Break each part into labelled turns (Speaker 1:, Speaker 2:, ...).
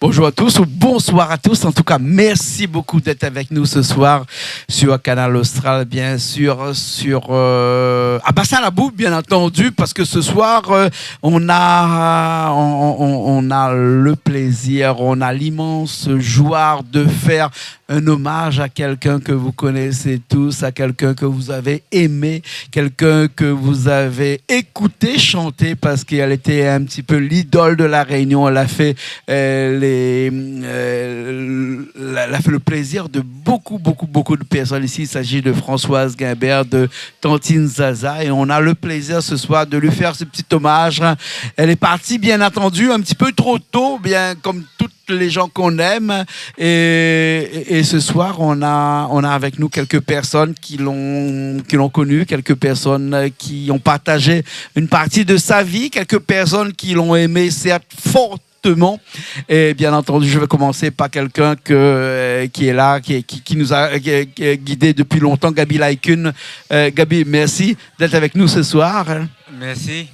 Speaker 1: Bonjour à tous ou bonsoir à tous. En tout cas, merci beaucoup d'être avec nous ce soir sur Canal Austral, bien sûr, sur à Bassin la Boue, bien entendu, parce que ce soir, on a le plaisir, on a l'immense joie de faire un hommage à quelqu'un que vous connaissez tous, à quelqu'un que vous avez aimé, quelqu'un que vous avez écouté chanter parce qu'elle était un petit peu l'idole de la Réunion. Elle a fait elle a fait le plaisir de beaucoup de personnes ici. Il s'agit de Françoise Guimbert, de Tantine Zaza, et on a le plaisir ce soir de lui faire ce petit hommage. Elle est partie, bien entendu, un petit peu trop tôt, bien comme toutes les gens qu'on aime, et ce soir on a avec nous quelques personnes qui l'ont connu, quelques personnes qui ont partagé une partie de sa vie, quelques personnes qui l'ont aimé certes fortement. Et bien entendu, je vais commencer par quelqu'un qui est là, qui nous a guidés depuis longtemps, Gabi Laikun. Gabi, merci d'être avec nous ce soir.
Speaker 2: Merci.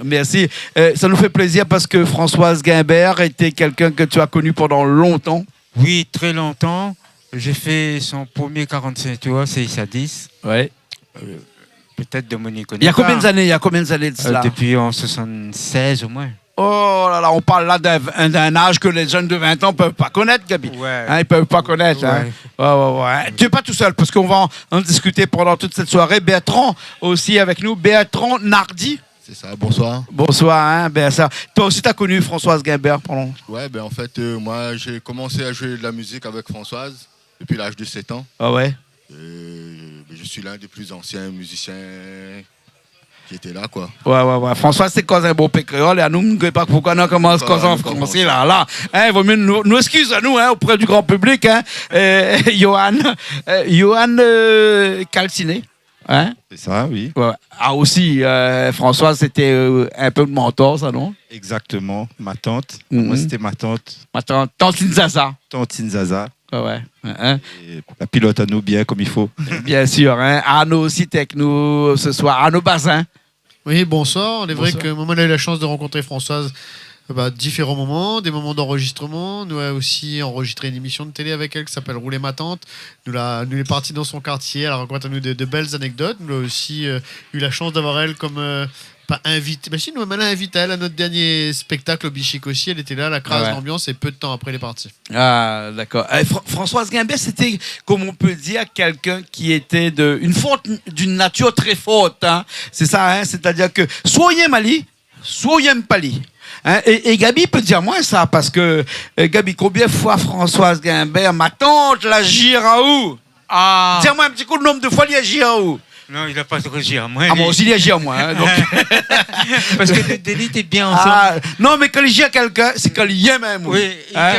Speaker 1: Merci. Ça nous fait plaisir parce que Françoise Guimbert était quelqu'un que tu as connu pendant longtemps.
Speaker 2: Oui, très longtemps. J'ai fait son premier 45 tours, c'est Sadis.
Speaker 1: Ouais.
Speaker 2: Peut-être Dominique.
Speaker 1: Il y a combien d'années de cela?
Speaker 2: Depuis en 76 au moins.
Speaker 1: Oh là là, on parle là d'un âge que les jeunes de 20 ans ne peuvent pas connaître, Gabi.
Speaker 2: Ouais.
Speaker 1: Ils ne peuvent pas connaître.
Speaker 2: Ouais.
Speaker 1: Hein. Ouais. Tu n'es pas tout seul, parce qu'on va en discuter pendant toute cette soirée. Bertrand aussi avec nous. Bertrand Nardi.
Speaker 3: C'est ça, bonsoir.
Speaker 1: Bonsoir, hein, ben ça. Toi aussi, tu as connu Françoise Guimbert pendant...
Speaker 3: Ouais, en fait, moi, j'ai commencé à jouer de la musique avec Françoise depuis l'âge de 7 ans.
Speaker 1: Ah ouais?
Speaker 3: Je suis l'un des plus anciens musiciens qui était là, quoi.
Speaker 1: Ouais. François, c'est cause un beau pécréole, et à nous, ne savons pas pourquoi on commence cause en français, là. Hein, il vaut mieux nous excuser à nous, hein, auprès du grand public, hein. Johan Calciné. Hein?
Speaker 4: C'est ça, oui.
Speaker 1: Ouais. Ah, aussi, François, c'était un peu de mentor, ça, non?
Speaker 4: Exactement. Ma tante.
Speaker 1: Mhm.
Speaker 4: Moi, c'était ma tante.
Speaker 1: Ma tante Zaza.
Speaker 4: Tantine Zaza.
Speaker 1: Ouais. Hein?
Speaker 4: Et la pilote à nous bien comme il faut.
Speaker 1: Bien sûr. Hein? Arnaud aussi était avec nous ce soir. Arnaud Bazin.
Speaker 5: Oui, bonsoir. Il est vrai
Speaker 1: Bonsoir.
Speaker 5: que moi, on a eu la chance de rencontrer Françoise à différents moments, des moments d'enregistrement. Nous avons aussi enregistré une émission de télé avec elle qui s'appelle Rouler ma tante. Nous est partie dans son quartier. Elle raconte à nous de belles anecdotes. Nous avons aussi eu la chance d'avoir elle comme... pas invitée. Mais si, nous avons invité elle à notre dernier spectacle au Bichic aussi. Elle était là, la crasse d'ambiance, et peu de temps après, elle est partie.
Speaker 1: Ah, d'accord. Françoise Guimbert, c'était, comme on peut dire, quelqu'un qui était d'une nature très forte. Hein? C'est ça, hein? C'est-à-dire que soit il aime Ali, soit il aime Pali. Hein? Et Gabi peut dire moins ça, parce que Gabi, combien de fois Françoise Guimbert, ma tante, la Giraou?
Speaker 2: Ah.
Speaker 1: Dis-moi un petit coup le nombre de fois il y a Giraou.
Speaker 2: Non, il n'a pas de regir. Moi,
Speaker 1: Moi aussi, il y a Giraou, moi. Hein, donc...
Speaker 2: Parce que le délit est bien ensemble.
Speaker 1: Ah, non, mais quand il gère quelqu'un, c'est quand il aime un monde.
Speaker 2: Oui,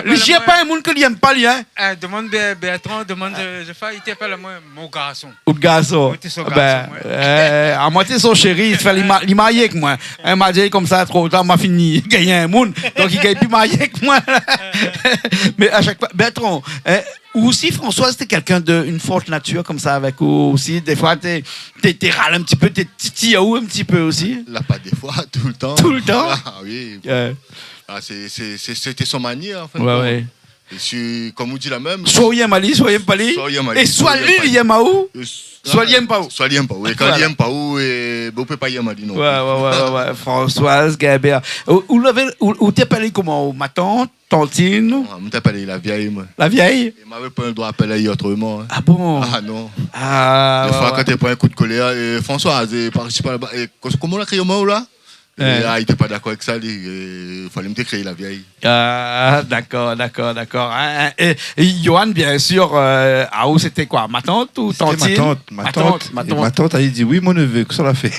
Speaker 1: Il ne gère pas un monde que il n'aime pas, lui. Hein?
Speaker 2: Demande Bertrand, demande Jaffa, il t'appelle à moi, mon garçon.
Speaker 1: Ou le garçon.
Speaker 2: Moitié son garçon,
Speaker 1: À moitié son chéri, il se fait les marier avec moi. Il m'a dit comme ça, trop tard, m'a fini gagner un monde. Donc il ne gagne plus marier avec moi. Mais à chaque fois, Bertrand, ou aussi François, c'était quelqu'un d'une forte nature comme ça avec vous aussi. Des fois, t'es râle un petit peu, t'es titiaou un petit peu aussi.
Speaker 3: Là, pas des fois, tout le temps.
Speaker 1: Tout le temps?
Speaker 3: Ah oui. C'était son manière, en fait.
Speaker 1: Ouais.
Speaker 3: Et comme on dit la même.
Speaker 1: Soit il aime Ali, soit il aime Pali. Et soit lui, il aime où? Soit il aime pas où?
Speaker 3: Soit il aime pas où. Et quand il aime pas où, on peut pas y aimer, non.
Speaker 1: Ouais. Françoise Guimbert. Où t'es appelé comment? Ma tante, Tantine?
Speaker 3: On t'a appelé la vieille, moi.
Speaker 1: La vieille?
Speaker 3: Il m'avait pas le droit d'appeler autrement.
Speaker 1: Ah bon?
Speaker 3: Ah non.
Speaker 1: Ah,
Speaker 3: Des fois, quand t'es pas un coup de colère, François, participe à la... Comment on a créé au mot là? Il n'était pas d'accord avec ça, il fallait me créer la vieille.
Speaker 1: Ah, d'accord. Hein? Et Johan, bien sûr, où c'était quoi? Ma tante ou Tantine?
Speaker 4: Ma tante. Et ma tante, elle dit oui, mon neveu, que ça l'a fait.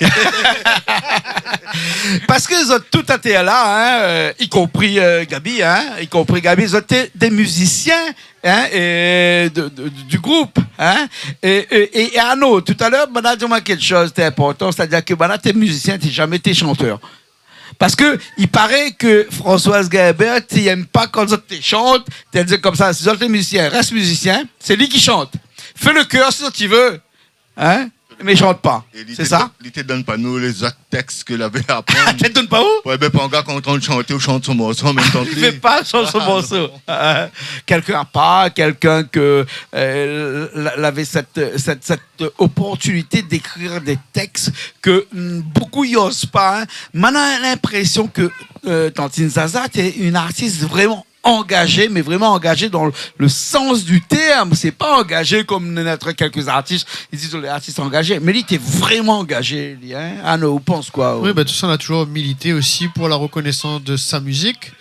Speaker 1: Parce que ils ont tout été là, hein, y compris Gabi, hein, ils ont été des musiciens, hein, du groupe, hein, et Arnaud, tout à l'heure, on a dit quelque chose d'important, c'est-à-dire que t'es musicien, t'es jamais été chanteur. Parce que il paraît que Françoise Guimbert, tu n'aimes pas quand tu chantes, tu dis comme ça, si tu es musicien, reste musicien, c'est lui qui chante. Fais le chœur si tu veux, hein. mais il chante pas.
Speaker 3: Et
Speaker 1: C'est ça?
Speaker 3: Il te donne pas nous les autres textes que l'avait à apprendre.
Speaker 1: Tu te donnes pas où?
Speaker 3: Ouais, ben, pas un gars quand on est en train de chanter ou chante son morceau en même temps que
Speaker 1: Il
Speaker 3: lui.
Speaker 1: fait pas son morceau. Quelqu'un pas, quelqu'un que avait cette opportunité d'écrire des textes que beaucoup y osent pas. Hein. Maintenant, j'ai l'impression que Tantine Zaza est une artiste vraiment engagée, mais vraiment engagée dans le sens du terme. C'est pas engagé comme notre quelques artistes. Ils disent les artistes engagés, mais lui, il était vraiment engagé. Lui, hein. Ah non, on pense quoi?
Speaker 5: Oui, bah, tout ça, on a toujours milité aussi pour la reconnaissance de sa musique.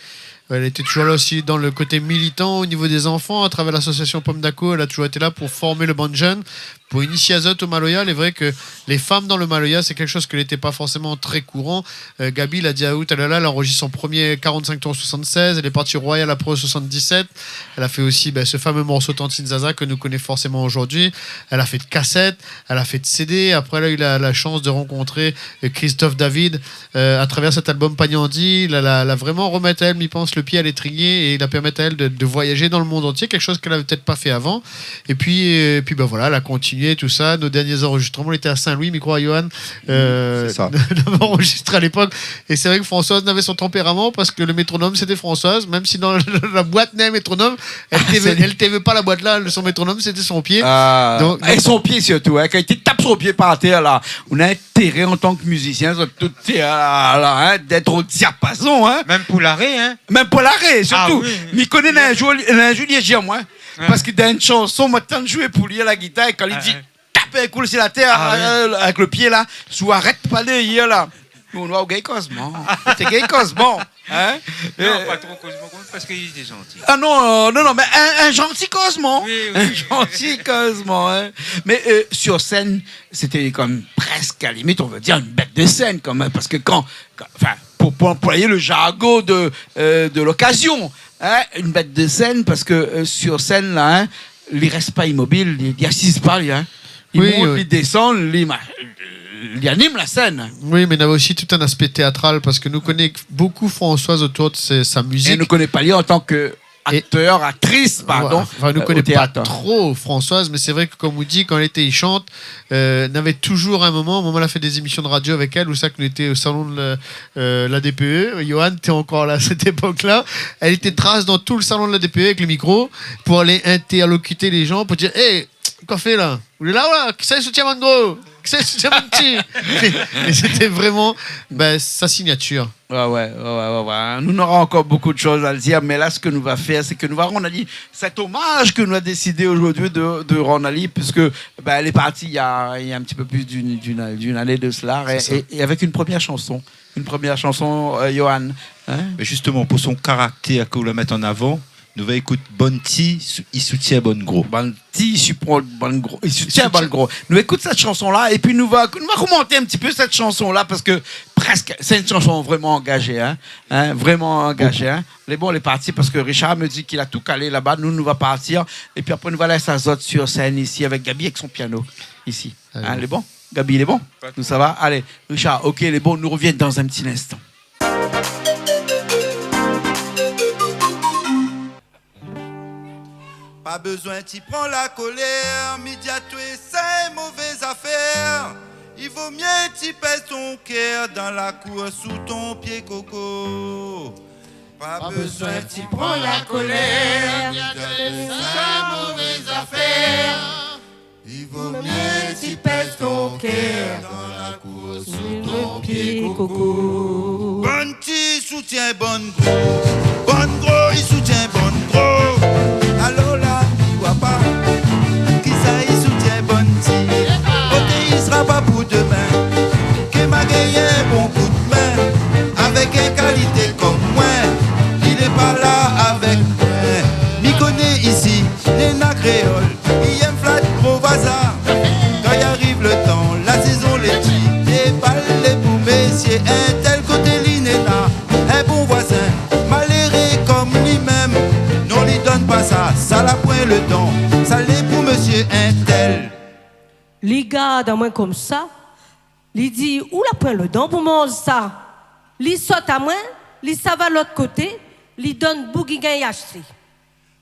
Speaker 5: Elle était toujours là aussi dans le côté militant au niveau des enfants, à travers l'association Pomme d'Aco. Elle a toujours été là pour former le bon jeune, pour initier Azot au Maloya. Il est vrai que les femmes dans le Maloya, c'est quelque chose qui n'était pas forcément très courant. Gabi l'a dit à Aout, elle enregistre son premier 45 tours 76. Elle est partie royale après 77. Elle a fait aussi ce fameux morceau Tantine Zaza que nous connaissons forcément aujourd'hui. Elle a fait de cassettes, elle a fait de CD. Après, elle a eu la chance de rencontrer Christophe David à travers cet album Pagnandi. Elle a vraiment remis à elle, m'y pense, le pied à l'étrier et la permettre à elle de voyager dans le monde entier, quelque chose qu'elle n'avait peut-être pas fait avant. Et puis voilà, elle a continué tout ça. Nos derniers enregistrements, on était à Saint-Louis, micro à Johan,
Speaker 4: c'est ça.
Speaker 5: enregistré à l'époque. Et c'est vrai que Françoise avait son tempérament parce que le métronome c'était Françoise, même si dans la boîte n'est métronome, elle t'aimait pas la boîte là, son métronome c'était son pied.
Speaker 1: Donc, et son pied surtout, hein, quand il tape son pied par terre là, on a intérêt en tant que musicien d'être au diapason, hein.
Speaker 2: Même pour l'arrêt, hein.
Speaker 1: Même pour l'arrêt, surtout.
Speaker 2: Ah, oui.
Speaker 1: Mais il connaît un Julien Giam, moi. Parce que dans une chanson, moi, tant de jouer pour lui à la guitare, et quand il dit taper un coup sur la terre avec le pied là, sous arrête pas de hier là. On va au gay Cosmo. C'est gay Cosmo. Hein?
Speaker 2: Non, pas trop Cosmo, parce qu'il était gentil.
Speaker 1: Ah non, mais un gentil Cosmo.
Speaker 2: Oui.
Speaker 1: Un gentil Cosmo. Hein? Mais sur scène, c'était comme presque à la limite, on va dire, une bête de scène quand même. Parce que pour employer le jargon de l'occasion, hein, une bête de scène, parce que sur scène, là, hein, il reste pas immobile, il assise pas, hein. Il monte, il descend, il anime la scène.
Speaker 5: Oui, mais il y avait aussi tout un aspect théâtral parce que nous connaissons beaucoup Françoise autour de sa musique.
Speaker 1: Et ne connaît pas lui en tant que acteur, actrice, pardon.
Speaker 5: Enfin, nous connaît pas trop Françoise, mais c'est vrai que comme vous dit, quand elle était chante, n'avait toujours un moment où elle a fait des émissions de radio avec elle, où ça que nous étions au salon de la DPE. Johan, tu es encore là à cette époque-là. Elle était trace dans tout le salon de la DPE avec le micro pour aller interlocuter les gens, pour dire hey, quoi fait là? Vous êtes là, voilà, qui c'est soutien mon gros? Qui c'est soutien mon petit? Et c'était vraiment sa signature.
Speaker 1: Ouais. Nous n'aurons encore beaucoup de choses à le dire, mais là, ce que nous va faire, c'est que nous allons rendre cet hommage que nous a décidé aujourd'hui de rendre puisque elle est partie il y a un petit peu plus d'une année de cela, et avec une première chanson. Johan. Hein?
Speaker 4: Mais justement, pour son caractère que vous la mettez en avant, nous va écouter Bonti, il soutient Bon Gros.
Speaker 1: Bonti, il soutient Bon Gros. Nous écoute cette chanson-là, et puis nous va commenter un petit peu cette chanson-là, parce que presque, c'est une chanson vraiment engagée, hein, vraiment engagée. Hein. Les bons, on est parti, parce que Richard me dit qu'il a tout calé là-bas, nous va partir, et puis après nous va laisser Azot sur scène ici, avec Gabi avec son piano, ici. Hein, les bons? Gabi, il est bon? Tout ça va? Allez, Richard, ok, les bons, nous reviennent dans un petit instant.
Speaker 6: Pas besoin t'y prends la colère, midi à toi c'est mauvaise affaire. Il vaut mieux t'y pèse ton cœur dans la cour sous ton pied coco. Pas besoin t'y prends la colère, midi à toi c'est mauvaise affaire. Il vaut mieux t'y pèse ton cœur dans la cour sous ton pied coco. Bon petit soutient bon gros, il soutient bon gros. Alors là, pas qui ça il soutient bon petit. Côté il sera pas pour demain. Que m'a gagné un bon coup de main. Avec une qualité comme moi, il est pas là avec moi. M'y connaît ici, les na créoles. Il aime flat gros bazar. Quand y arrive le temps, la saison les dit. Et balles les pour messieurs, un tel côté l'inéna. Un bon voisin, malheureux comme lui-même. Non lui donne pas ça la point le don, ça l'est pour monsieur Intel.
Speaker 7: Les gars, dans moi comme ça, il dit, où la point le don pour manger ça? Il saute à moi, il s'en va à l'autre côté, il donne bouguigan et acheter.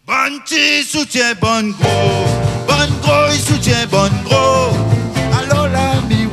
Speaker 6: Bon petit soutient bon gros, il soutient bon gros. Alors là,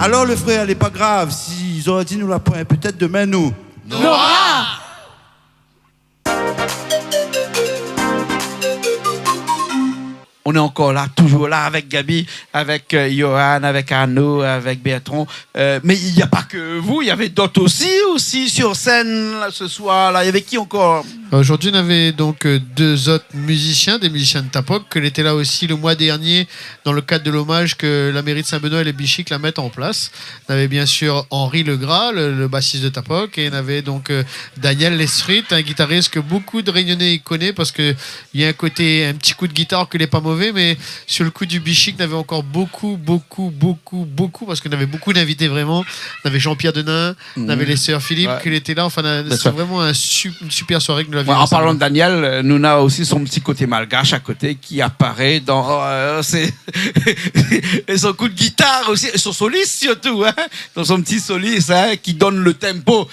Speaker 6: Alors le frère, elle est pas grave. S'ils auraient dit nous la point, peut-être demain nous.
Speaker 7: Nora!
Speaker 1: On est encore là, toujours là avec Gabi, avec Johan, avec Arnaud, avec Bertrand. Mais il n'y a pas que vous, il y avait d'autres aussi sur scène là, ce soir. Là. Il y avait qui encore?
Speaker 5: Aujourd'hui, on avait donc deux autres musiciens, des musiciens de Tapok, qui étaient là aussi le mois dernier dans le cadre de l'hommage que la mairie de Saint-Benoît et les Bichic la mettent en place. On avait bien sûr Henri Legras, le bassiste de Tapok, et on avait donc Daniel Lesfrit, un guitariste que beaucoup de Réunionnais connaissent parce qu'il y a un petit coup de guitare qui n'est pas mauvais, mais sur le coup du Bichic, on avait encore beaucoup, parce qu'on avait beaucoup d'invités vraiment. On avait Jean-Pierre Denain, on avait les sœurs Philippe qui étaient là. Enfin, c'était vraiment une super soirée que nous avions.
Speaker 1: En parlant de Daniel, nous avons aussi son petit côté malgache à côté qui apparaît dans et son coup de guitare aussi, et son soliste surtout, hein, dans son petit soliste qui donne le tempo,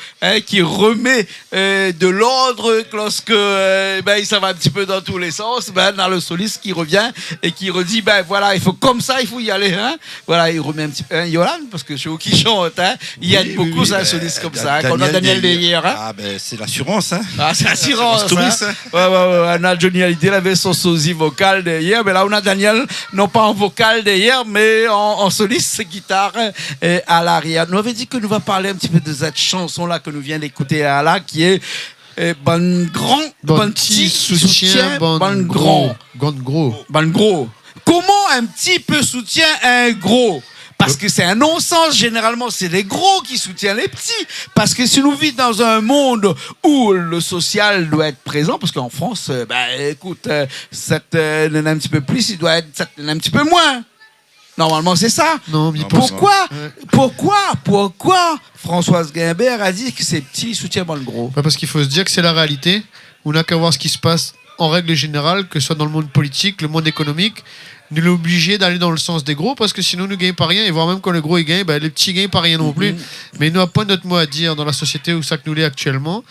Speaker 1: qui remet de l'ordre lorsque il s'en va un petit peu dans tous les sens. Dans le soliste qui revient et qui redit voilà, il faut comme ça, il faut y aller. Hein. Voilà, il remet un petit peu. Yolan, parce que chez eux qui chante, il y a beaucoup ça, un soliste comme ça. Quand on a Daniel derrière.
Speaker 4: C'est l'assurance. Hein.
Speaker 1: Ah, c'est l'assurance. différence.
Speaker 4: touriste,
Speaker 1: Hein. Ouais. On a Johnny Hallyday, il avait son sosie vocal derrière, mais là on a Daniel, non pas en vocal derrière, mais en soliste guitare à l'arrière. Nous avait dit que nous va parler un petit peu de cette chanson-là que nous vient d'écouter là, qui est Ban grand, ban petit soutien, ban grand. Ban gros. Comment un petit peut soutient un gros? Parce que c'est un non-sens, généralement, c'est les gros qui soutiennent les petits. Parce que si nous vivons dans un monde où le social doit être présent, parce qu'en France, écoute, cette un petit peu plus, il doit être un petit peu moins. Normalement, c'est ça.
Speaker 5: Non, mais
Speaker 1: Pourquoi Françoise Gaimbert a dit que ces petits soutiennent le gros?
Speaker 5: Parce qu'il faut se dire que c'est la réalité. On n'a qu'à voir ce qui se passe en règle générale, que ce soit dans le monde politique, le monde économique. Nous sommes obligés d'aller dans le sens des gros parce que sinon nous ne gagnons pas rien. Et voire même quand le gros il gagne, les petits ne gagnent pas rien non plus. Mais nous n'avons pas notre mot à dire dans la société où ça que nous l'est actuellement.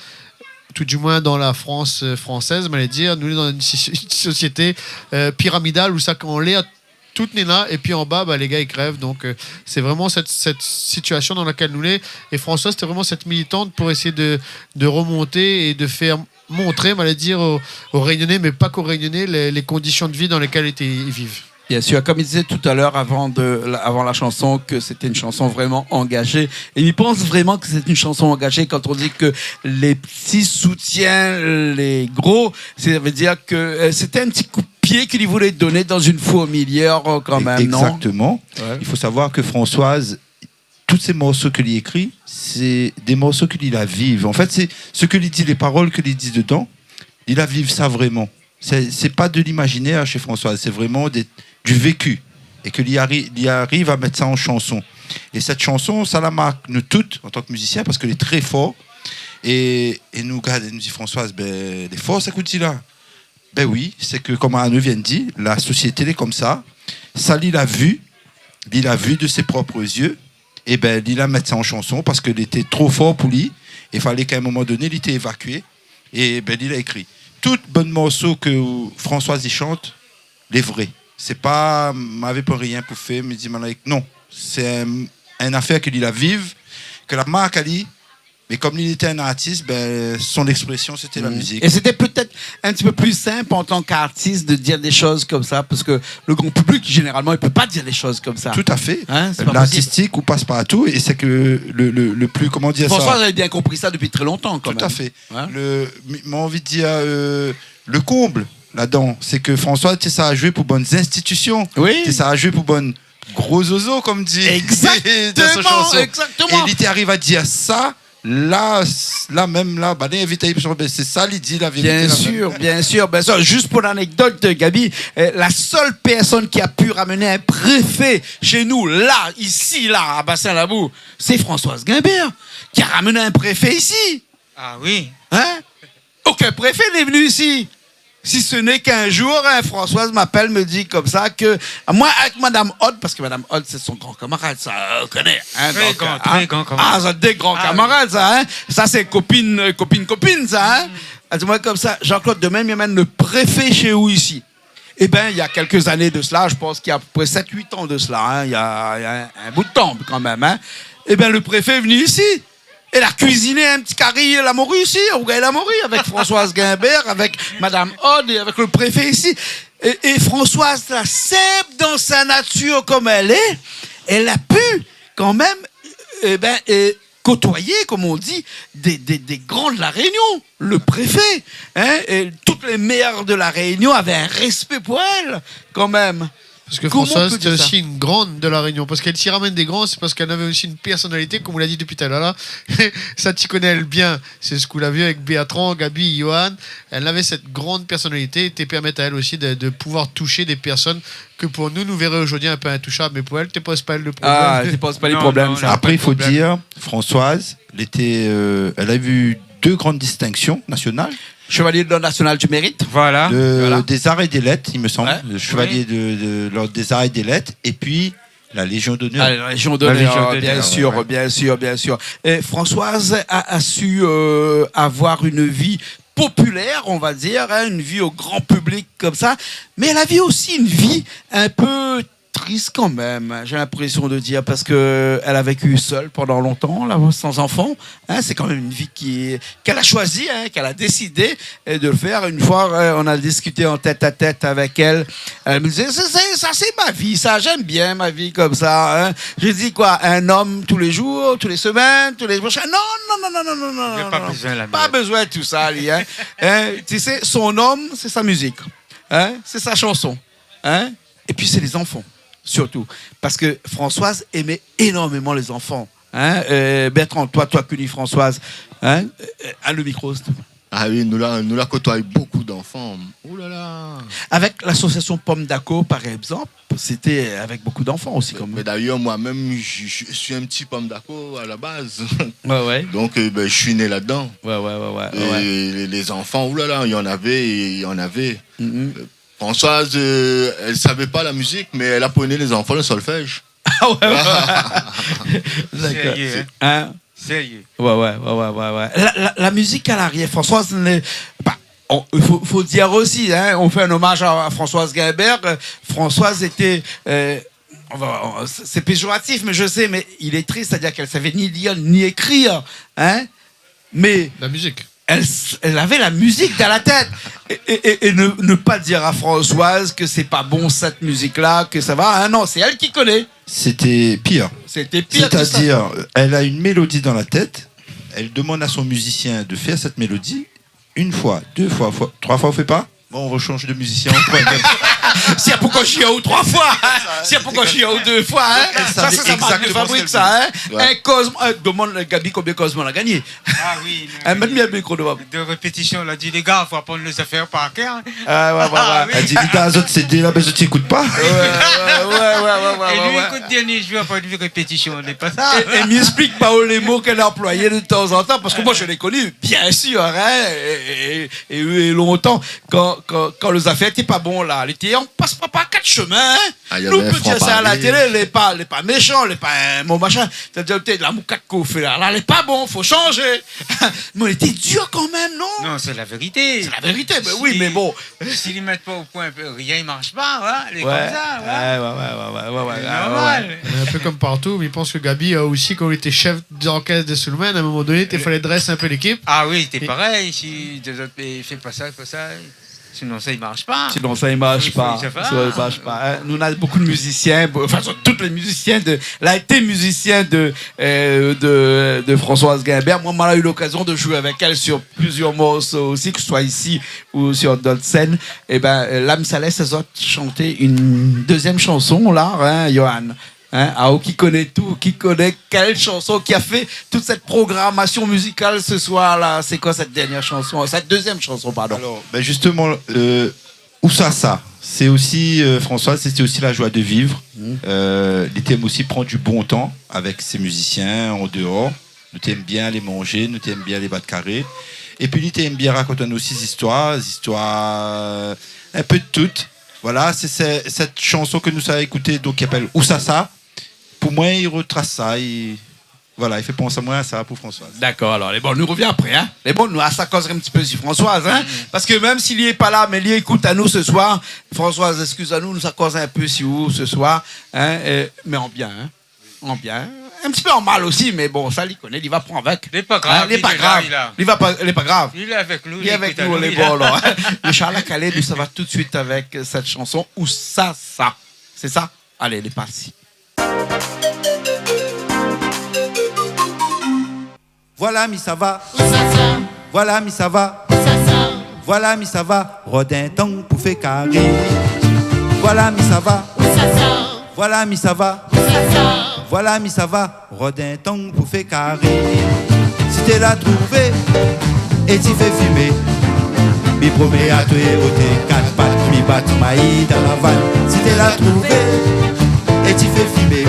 Speaker 5: Tout du moins dans la France française, mais dire, nous sommes dans une société pyramidale où ça qu'on l'est à toutes les là, et puis en bas, les gars ils crèvent. Donc c'est vraiment cette situation dans laquelle nous l'est. Et François, c'était vraiment cette militante pour essayer de remonter et de faire montrer, aux Réunionnais, mais pas qu'aux Réunionnais, les conditions de vie dans lesquelles ils vivent.
Speaker 1: Bien sûr, comme il disait tout à l'heure avant la chanson, que c'était une chanson vraiment engagée. Et il pense vraiment que c'est une chanson engagée quand on dit que les petits soutiennent les gros. Ça veut dire que c'était un petit coup de pied qu'il voulait donner dans une fourmilière quand même, non?
Speaker 4: Exactement. Ouais. Il faut savoir que Françoise, tous ces morceaux qu'il écrit, c'est des morceaux qu'il a vivent. En fait, c'est ce qu'il dit, les paroles qu'il dit dedans, il a vivre ça vraiment. C'est pas de l'imaginaire chez Françoise, c'est vraiment du vécu. Et qu'il y arrive à mettre ça en chanson. Et cette chanson, ça la marque nous toutes en tant que musiciens parce qu'elle est très forte. Et nous, regarde, elle nous dit Françoise, les forces, écoute là. Ben oui, c'est que comme Anne vient de dire, la société est comme ça. Ça, il l'a vu de ses propres yeux. Et il a mis ça en chanson parce qu'il était trop fort pour lui. Il fallait qu'à un moment donné, il était évacué. Et il a écrit. Tout bon morceau que Françoise y chante, les vrais. C'est pas, m'avait pas rien pour faire, me dit non. C'est une affaire qu'il a vive, que la marque a dit. Mais comme il était un artiste, son expression, c'était la musique.
Speaker 1: Et c'était peut-être un petit peu plus simple en tant qu'artiste de dire des choses comme ça, parce que le grand public, généralement, il ne peut pas dire des choses comme ça.
Speaker 4: Tout à fait.
Speaker 1: Hein,
Speaker 4: l'artistique, ou passe partout, et c'est que le plus, comment dire
Speaker 1: François
Speaker 4: ça...
Speaker 1: avait bien compris ça depuis très longtemps, quand même.
Speaker 4: Tout à fait.
Speaker 1: Hein?
Speaker 4: J'ai envie de dire, le comble, là-dedans, c'est que François, tu sais, ça a joué pour bonnes institutions.
Speaker 1: Oui.
Speaker 4: Tu sais, ça a joué pour bonnes gros oiseaux, comme dit.
Speaker 1: Exactement.
Speaker 4: Et il arrive à dire ça. Là, l'invité, c'est ça, il dit la vérité.
Speaker 1: Bien sûr. Juste pour l'anecdote, Gabi, la seule personne qui a pu ramener un préfet chez nous, ici, à Bassin-Labou, c'est Françoise Gaimbert, qui a ramené un préfet ici.
Speaker 2: Ah oui.
Speaker 1: Hein? Aucun préfet n'est venu ici. Si ce n'est qu'un jour, Françoise m'appelle, me dit comme ça que moi avec Madame Hodd, parce que Madame Hodd c'est son grand camarade, ça on connaît. Hein,
Speaker 2: très grand camarade.
Speaker 1: Ah, ça des grands camarades, ça. Hein? Ça c'est copine, ça. Hein? Elle dit moi comme ça, Jean-Claude, demain il mène le préfet chez vous ici. Eh bien, il y a quelques années de cela, je pense qu'il y a à peu près 7-8 ans de cela, hein, il y a un bout de temps quand même. Hein? Eh bien, le préfet est venu ici. Elle a cuisiné un petit carré la morue ici, au Gaël la morue, avec Françoise Gaimbert, avec Madame Hodd et avec le préfet ici. Et Françoise, la simple dans sa nature comme elle est, elle a pu quand même côtoyer, comme on dit, des grands de la Réunion. Le préfet, hein, et toutes les maires de la Réunion avaient un respect pour elle, quand même.
Speaker 5: Parce que Françoise, c'était aussi une grande de la Réunion. Parce qu'elle s'y ramène des grands, c'est parce qu'elle avait aussi une personnalité, comme on l'a dit depuis tout à l'heure. Ça, tu connais elle bien. C'est ce qu'on l'a vu avec Béatran, Gabi, Johan. Elle avait cette grande personnalité qui permet à elle aussi de pouvoir toucher des personnes que pour nous verrait aujourd'hui un peu intouchables. Mais pour elle, tu ne poses pas le problème.
Speaker 1: Ah, tu ne poses pas les problèmes.
Speaker 4: Après, il faut dire, Françoise, elle a eu 2 grandes distinctions nationales.
Speaker 1: Chevalier de l'Ordre national du mérite.
Speaker 2: Voilà.
Speaker 4: Des arts et des lettres, il me semble.
Speaker 1: Ouais.
Speaker 4: Le chevalier de l'Ordre des arts et des lettres. Et puis, la Légion d'honneur.
Speaker 1: La Légion d'honneur, bien sûr. Et Françoise a su avoir une vie populaire, on va dire, hein, une vie au grand public comme ça. Mais elle a vu aussi une vie un peu triste quand même, j'ai l'impression de dire, parce qu'elle a vécu seule pendant longtemps, là, sans enfant. Hein, c'est quand même une vie qu'elle a choisie, hein, qu'elle a décidé de le faire. Une fois, on a discuté en tête à tête avec elle. Elle me disait, ça c'est ma vie, ça, j'aime bien ma vie comme ça. Hein. J'ai dit quoi, un homme tous les jours, tous les semaines, tous les prochains. Non.
Speaker 2: J'ai pas besoin de la
Speaker 1: Pas besoin de tout ça, lui, hein. Hein, tu sais, son homme, c'est sa musique. Hein, c'est sa chanson. Hein. Et puis, c'est les enfants, surtout. Parce que Françoise aimait énormément les enfants. Hein. Bertrand, toi connu Françoise. Hein. Le micro, s'il te plaît.
Speaker 3: Ah oui, nous la côtoyons beaucoup d'enfants. Oh là là.
Speaker 1: Avec l'association Pomme d'Aco, par exemple, c'était avec beaucoup d'enfants aussi.
Speaker 3: Mais d'ailleurs, moi-même, je suis un petit Pomme d'Aco à la base.
Speaker 1: Ouais.
Speaker 3: Donc, je suis né là-dedans.
Speaker 1: Ouais.
Speaker 3: Et les enfants, oh là là, il y en avait. Mm-hmm. Françoise, elle savait pas la musique, mais elle apprenait les enfants le solfège.
Speaker 1: Ah ouais. D'accord.
Speaker 2: Sérieux,
Speaker 1: hein?
Speaker 2: Sérieux.
Speaker 1: Ouais. La musique à l'arrière, Françoise, il faut dire aussi, hein, on fait un hommage à Françoise Guimbert. Françoise était... c'est péjoratif, mais je sais, mais il est triste, c'est-à-dire qu'elle savait ni lire ni écrire. Hein, mais...
Speaker 5: La musique.
Speaker 1: Elle avait la musique dans la tête. Et ne pas dire à Françoise que c'est pas bon cette musique-là, que ça va. Hein, non, c'est elle qui connaît.
Speaker 4: C'était pire. C'est-à-dire, elle a une mélodie dans la tête, elle demande à son musicien de faire cette mélodie, une fois, deux fois, trois fois, on fait pas. Bon, on rechange de musicien.
Speaker 1: Si pourquoi je suis ou trois fois, si pourquoi je suis ou deux fois, hein. Ça c'est marque de fabrique, ça, hein. Ouais. Un Cosmo, demande Gabi combien Cosmo a gagné.
Speaker 2: Ah oui.
Speaker 1: Même bien le micro de
Speaker 2: répétition, elle a dit les gars, faut apprendre les affaires par cœur.
Speaker 1: Ouais.
Speaker 4: Elle dit dans les autres CD là, mais je t'écoute pas.
Speaker 1: Ouais.
Speaker 2: Et lui, écoute, dernier jour, pas de répétition, on n'est pas ça.
Speaker 1: Et m'explique pas les mots qu'elle a employés de temps en temps, parce que moi je l'ai connu, bien sûr, hein, et longtemps, quand les affaires n'étaient pas bons là, on passe pas par quatre chemins. Hein. Nous peut dire ça à la télé, elle n'est pas méchant, elle n'est pas un bon machin. C'est-à-dire peut-être la moucade qu'on fait là, elle n'est pas bon, faut changer. Mais elle était dure quand même, non?
Speaker 2: Non, c'est la vérité.
Speaker 1: C'est la vérité, mais oui, mais bon.
Speaker 2: S'ils ne mettent pas au point, rien ne marche pas, voilà. Elle est comme ça,
Speaker 1: ouais.
Speaker 2: Normal.
Speaker 5: Un peu comme partout, mais je pense que Gabi a aussi, quand il était chef d'orchestre de Soulman, à un moment donné, il fallait dresser un peu l'équipe.
Speaker 2: Ah oui, c'était pareil. Si des autres pays font pas ça. Sinon, ça ne marche pas.
Speaker 1: Hein. Nous, on a beaucoup de musiciens, enfin, tous les musiciens elle a été musicien de Françoise Guimbert. Moi, on a eu l'occasion de jouer avec elle sur plusieurs morceaux aussi, que ce soit ici ou sur d'autres scènes. Et l'âme Salès, elles ont chanté une deuxième chanson, là, hein, Johan. Hein, qui connaît tout, qui connaît quelle chanson, qui a fait toute cette programmation musicale ce soir-là. C'est quoi cette dernière chanson, cette deuxième chanson, pardon?
Speaker 4: Alors, justement, Oussassa, c'est aussi, Françoise, c'était aussi la joie de vivre. Les thèmes aussi prend du bon temps avec ses musiciens en dehors. Nous t'aimons bien aller manger, nous t'aimons bien les battre carrés. Et puis, nous t'aimons bien raconter aussi des histoires un peu de toutes. Voilà, c'est cette chanson que nous avons écoutée, donc qui s'appelle Oussassa. Pour moi, il retrace ça. Il fait penser à moi à ça pour Françoise.
Speaker 1: D'accord, alors, les bons, nous revient après. Hein. Les bons, nous, ça causerait un petit peu sur Françoise. Hein. Parce que même s'il n'est pas là, mais il écoute à nous ce soir. Françoise, excuse-nous, nous, ça cause un peu sur vous ce soir. Hein, mais en bien. Hein. En bien. Un petit peu en mal aussi, mais bon, ça, il connaît, il va prendre avec.
Speaker 2: Il n'est pas grave.
Speaker 1: Il n'est pas grave. Il n'est pas grave.
Speaker 2: Il est avec nous.
Speaker 1: Il est avec nous, les bons, alors. Le Charles Calais, nous, ça va tout de suite avec cette chanson Oussassa. C'est ça? Allez, elle est partie.
Speaker 8: Voilà, mi ça va.
Speaker 7: Oussassa.
Speaker 8: Voilà, mi ça va.
Speaker 7: Oussassa.
Speaker 8: Voilà, mi ça va. Rodin ton pour faire carré. Voilà, mi ça va.
Speaker 7: Oussassa.
Speaker 8: Voilà, mi ça va.
Speaker 7: Oussassa.
Speaker 8: Voilà, mi ça va. Rodin ton pour faire carré. Si t'es là trouvé et t'y fais fumer, mi promets à toi ôter quatre pattes, mi bat maïs dans la vanne. Si t'es là trouvé et t'y fais fumer,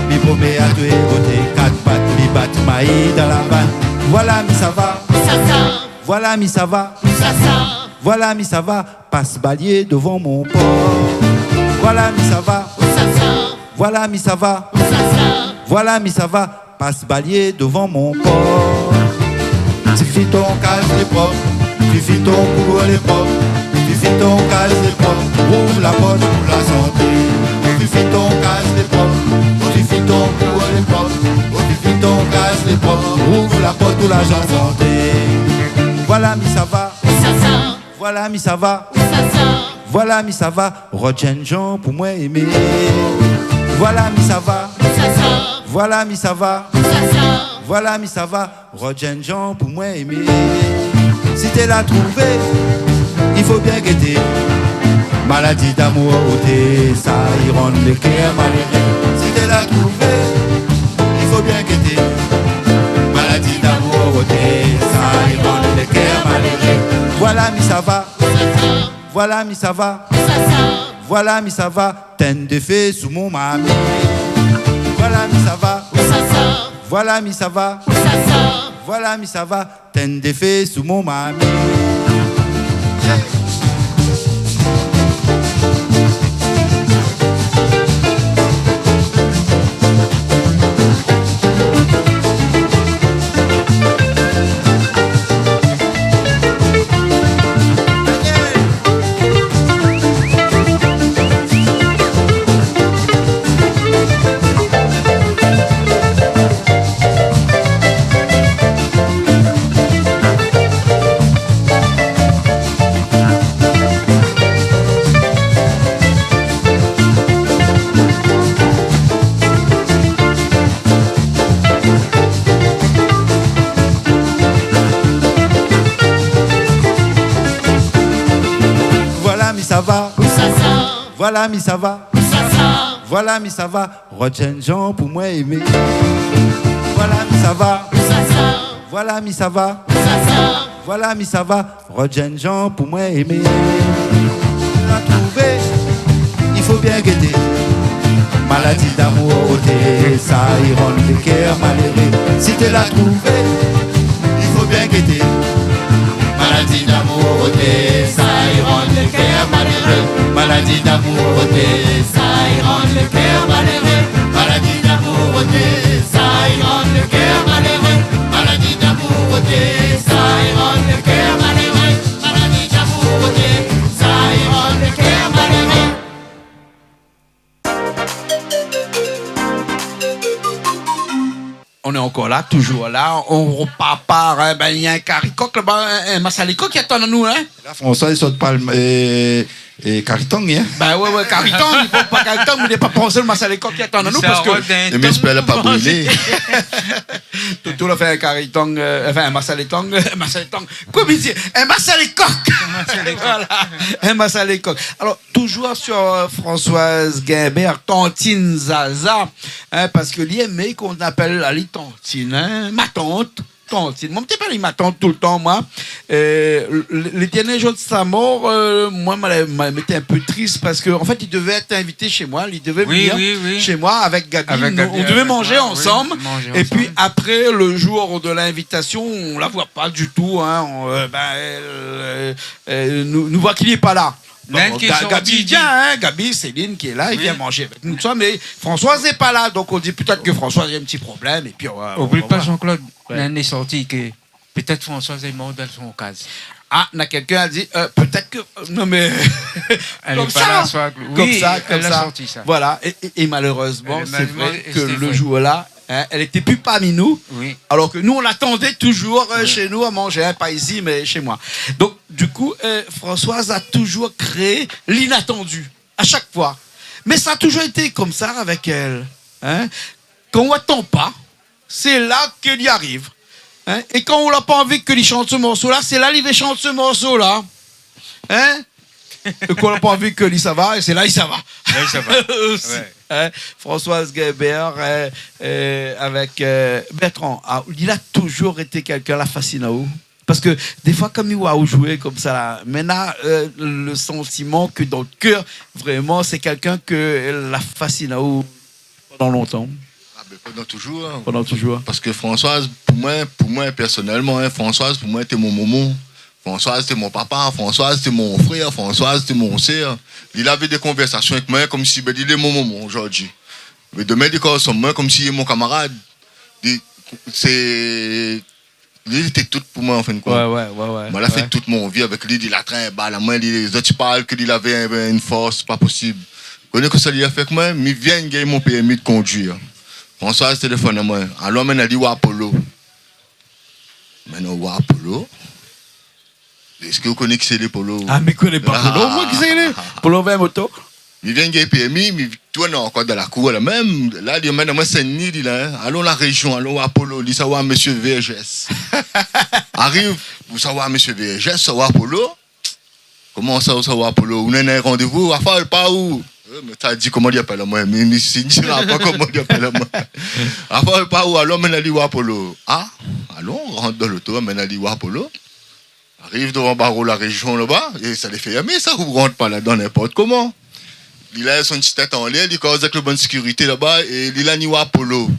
Speaker 8: mi promets à toi ôter quatre pattes, mi bat maïs dans la vanne. Voilà, mi ça va.
Speaker 7: Oussassa.
Speaker 8: Voilà, mi ça va.
Speaker 7: Oussassa.
Speaker 8: Voilà, mi ça va. Passe balier devant mon port. Voilà, mi ça va.
Speaker 7: Oussassa.
Speaker 8: Voilà, mi ça va.
Speaker 7: Oussassa.
Speaker 8: Voilà, mi ça va. Passe balier devant mon port. Tu fais ton calme, c'est propre. Tu fais ton boulot, les propres. Tu fais ton calme, c'est propre. Ouvre la porte pour la santé. Tu Voilà, mi ça va.
Speaker 7: Ça ça.
Speaker 8: Voilà, mi ça va. Roger Jean pour moi aimer. Voilà, mi ça va.
Speaker 7: Ça ça.
Speaker 8: Voilà, mi ça va.
Speaker 7: Ça ça.
Speaker 8: Voilà, mi ça va. Roger Jean pour moi aimer. Si t'es la trouvé, il faut bien guetter. Maladie d'amour, ça y rend le cœur malheureux. Si t'es la trouvé, il faut bien guetter. Maladie d'amour, ça y rend le cœur malheureux. Voilà, mi ça va. Voilà, mi ça va. Voilà, mi ça va. Teine de fée sous mon mamie. Voilà, mi ça va. Voilà, mi ça va. Voilà, mi ça va. Teine de fée sous mon mamie. Voilà, mi ça va. Voilà, mi ça va. Roger Jean pour moi aimer. Voilà, mi ça va. Voilà, mi ça va. Voilà, mi ça va. Roger Jean pour moi aimer. La trouver, il faut bien guetter. Maladie d'amour, ça y rend le cœur malheureux. Si tu la trouver, il faut bien guetter. Maladie d'amour, ça y rend le cœur malheureux. Maladie d'amour, ça y rend le cœur malheureux. Maladie d'amour, ça y rend le cœur malheureux. Maladie d'amour, ça y rend le cœur malheureux. Maladie d'amour, ça y rend le cœur malheureux.
Speaker 1: On est encore là, toujours là. On repart par. Ben, il y a un caricoque là-bas, un massalico qui attend nous, hein.
Speaker 4: Là, François, il saute pas et Cariton, hein.
Speaker 1: Ben ouais, Cariton, il faut pas Cariton, mais il n'est pas pensé le massalico qui attend nous parce que.
Speaker 3: Et mais j'espère qu'elle n'a pas brûlé.
Speaker 1: Tout le fait un cariton, enfin un massaliton, comment dire, un massalicoque. Voilà, un massalicoque. Alors, toujours sur Françoise Guimbert, Tantine Zaza, hein, parce que l'IME qu'on appelle la Tantine, hein, ma tante. Tantine. Mon petit père, il m'attend tout le temps, moi. Les derniers jours de sa mort, moi, m'était un peu triste parce qu'en fait, il devait être invité chez moi. Il devait venir chez moi avec Gabi. On devait manger ensemble. Et puis, après le jour de l'invitation, on la voit pas du tout. Hein. Nous voit qu'il n'est pas là. Bon, Gabi vient, hein, Gabi, Céline qui est là, il vient manger avec nous, mais Françoise n'est pas là, donc on dit peut-être que Françoise a un petit problème, et puis
Speaker 2: oublie pas Jean-Claude, l'un est sorti que peut-être Françoise est morte dans son cas.
Speaker 1: Ah, quelqu'un a dit peut-être que non mais
Speaker 2: elle
Speaker 1: comme
Speaker 2: est
Speaker 1: ça,
Speaker 2: pas là, soit...
Speaker 1: comme ça,
Speaker 2: elle a sorti ça.
Speaker 1: Voilà, et malheureusement, c'est vrai que le jour-là, hein, elle était plus parmi nous, alors que nous on l'attendait toujours chez nous à manger, hein, pas ici mais chez moi. Donc du coup, Françoise a toujours créé l'inattendu à chaque fois, mais ça a toujours été comme ça avec elle. Hein. Quand on attend pas, c'est là qu'elle y arrive. Hein? Et quand on n'a pas envie qu'il chante ce morceau-là, c'est là qu'il chante ce morceau-là. Hein? Et quand on n'a pas envie qu'il ça va, et c'est là il ça va.
Speaker 2: Là, il ça va.
Speaker 1: Ouais. Hein? Françoise Guébert avec Bertrand. Ah, il a toujours été quelqu'un la fascine à où? Parce que des fois, comme il va jouer comme ça, là, maintenant, le sentiment que dans le cœur, vraiment, c'est quelqu'un que la fascine à où pendant longtemps.
Speaker 3: Pendant toujours. Hein.
Speaker 1: Pendant toujours.
Speaker 3: Parce que Françoise, pour moi personnellement, hein, Françoise, pour moi, c'était mon maman. Françoise, c'était mon papa. Françoise, c'était mon frère. Françoise, c'était mon sœur. Il avait des conversations avec moi comme si il est mon maman aujourd'hui. Mais demain, il est sur moi comme s'il est mon camarade. Il était tout pour moi, en fin de compte.
Speaker 1: Ouais.
Speaker 3: Il a fait toute mon vie avec lui. Il a traîné à moi. Les autres parlent qu'il avait une force, pas possible. Vous connaissez ce qu'il a fait avec moi? Il vient, il a mon permis de conduire. Françoise téléphone à moi. Alors, maintenant, il dit, Apollo. Maintenant, Apollo. Est-ce que vous connaissez qui c'est les polos?
Speaker 1: Ah, mais connais pas Polo, moi qui c'est les Polo 20 moto.
Speaker 3: Il vient gagner PMI, mais toi, non, encore dans la cour, là même. Là, il dit, maintenant, c'est une île, là. Hein. Allons la région, allons à Polo, il savoir monsieur VGS. Arrive, vous savoir monsieur VGS, savoir Polo. Comment ça, savoir Polo? Vous avez un rendez-vous, va faire pas où? Mais t'as dit comment il appelle moi, mais il ne dira pas comment il appelle moi. Va faire pas où, allons, maintenant, il va à Polo. Ah, allons, on rentre dans l'auto, maintenant, il va à Polo. Arrive devant Barreau, la région là-bas, et ça les fait aimer, ça, vous ne rentrez pas là-dedans n'importe comment. Il a son petite tête en l'air, il cause avec la bonne sécurité là-bas, et il a Niwa Polo.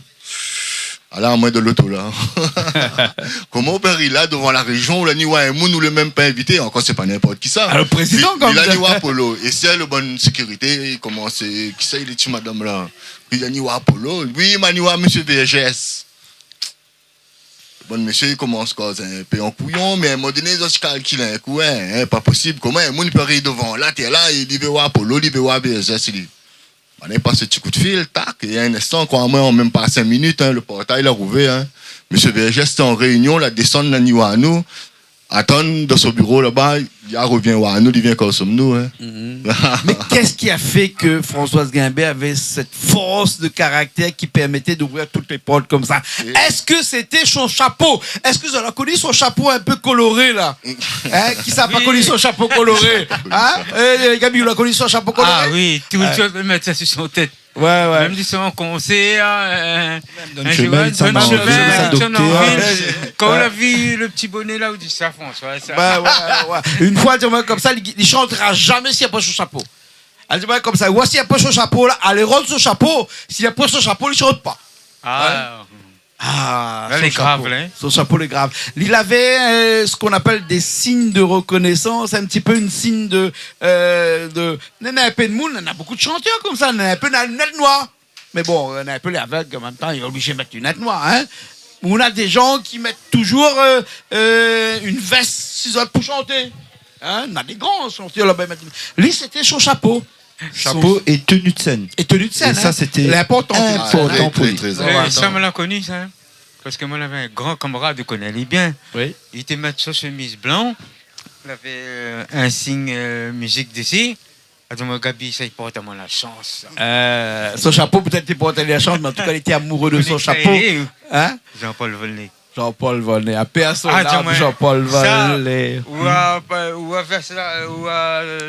Speaker 3: Alors, à moins de l'auto là. Comment père il a devant la région, le Niwa et Moun, nous le même pas invité, encore c'est pas n'importe qui ça.
Speaker 1: Ah, le président, comme
Speaker 3: il a
Speaker 1: ça.
Speaker 3: Niwa Polo, et c'est la bonne sécurité, il commence, qui ça, il est tu madame là. Il a Niwa Polo, oui, ma Niwa, monsieur VGS. Bon, monsieur, il commence à un peu en couillon, mais à un moment donné, ils ont calculé un coup, hein, pas possible. Comment un monde peut arriver devant là, t'es là, il dit, voir Polo, il veut voir BSS, il dit. On a passé un petit coup de fil, tac, et un instant, quoi, moi, en même pas 5 minutes, hein, le portail a ouvert, hein. Monsieur BSS était en réunion, la descente de la nuit à nous, attendre dans son bureau là-bas, il revient à nous, il vient comme nous, hein.
Speaker 1: Mais qu'est-ce qui a fait que Françoise Guimbert avait cette force de caractère qui permettait d'ouvrir toutes les portes comme ça? Est-ce que c'était son chapeau? Est-ce que vous avez connu son chapeau un peu coloré là? Hein? Qui n'a pas connu son chapeau coloré? Hein? Gabi, vous avez connu son chapeau coloré?
Speaker 2: Ah oui, tout le monde peut mettre ça sur son tête.
Speaker 1: Ouais, ouais.
Speaker 2: Même du son concert, un
Speaker 4: chemin,
Speaker 2: chemin,
Speaker 4: ça
Speaker 2: un
Speaker 4: marche,
Speaker 2: chemin,
Speaker 4: ça
Speaker 2: un
Speaker 4: docteur.
Speaker 2: chemin. Quand on a vu le petit bonnet là, on dit ça, François. Ça.
Speaker 1: Ouais. Une fois, dis-moi comme ça, il ne chantera jamais s'il n'y a pas son chapeau. Elle dit comme ça, voici, s'il n'y a pas son chapeau là, allez, rendre son chapeau. S'il n'y a pas son chapeau, il ne chante pas. Ah,
Speaker 2: là,
Speaker 1: son
Speaker 2: les
Speaker 1: chapeau.
Speaker 2: graves, là.
Speaker 1: Son chapeau, les graves. Il avait ce qu'on appelle des signes de reconnaissance, un petit peu une signe de. On a un peu de moule, on a beaucoup de chanteurs comme ça, on a un peu de lunettes noires. Mais bon, on a un peu les aveugles en même temps, il est obligé de mettre une lunette noire. Hein. On a des gens qui mettent toujours une veste ciseaux pour chanter. Hein. On a des grands chanteurs là-bas. Lui, c'était son chapeau.
Speaker 4: Chapeau et tenue de scène.
Speaker 1: Et tenue de scène.
Speaker 4: Et ça,
Speaker 1: hein.
Speaker 4: c'était
Speaker 1: l'important.
Speaker 4: important pour lui.
Speaker 2: Ça, me l'a connu, ça. Parce que moi, j'avais un grand camarade, je connais lui bien.
Speaker 1: Oui.
Speaker 2: Il était mettre sa chemise blanche. Il avait un signe musique d'ici. Il a dit, moi, Gabi, ça, il porte à moi la chance.
Speaker 1: Son chapeau, peut-être qu'il portait la chance, mais en tout cas, il était amoureux de son chapeau. Hein?
Speaker 2: Jean-Paul Volney.
Speaker 1: Jean-Paul Volney. À personne,
Speaker 2: Ah,
Speaker 1: Jean-Paul Volney.
Speaker 2: Ou à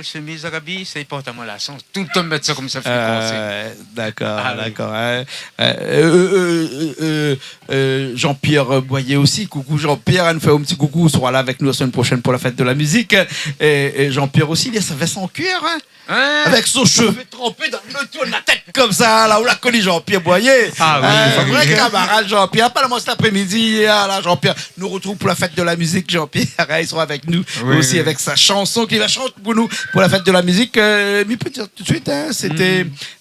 Speaker 2: chemise à Gabi, ça, il porte à moi la chance. Tout le temps, mettre ça comme ça.
Speaker 1: D'accord,
Speaker 2: Ah, oui.
Speaker 1: d'accord. Hein. Jean-Pierre Boyer aussi. Coucou Jean-Pierre, elle nous fait un petit coucou. Sera là avec nous la semaine prochaine pour la fête de la musique. Et Jean-Pierre aussi, il a sa veste en cuir. Hein. Avec son cheveu trempé dans le tour de la tête comme ça. Là où l'a connu Jean-Pierre Boyer.
Speaker 2: Ah oui.
Speaker 1: Un vrai camarade Jean-Pierre. Pas cet après-midi. Là, Jean-Pierre nous retrouve pour la fête de la musique. Jean-Pierre, il sera avec nous aussi avec sa chanson qu'il va chanter pour nous pour la fête de la musique. Mais peut dire tout de suite, hein,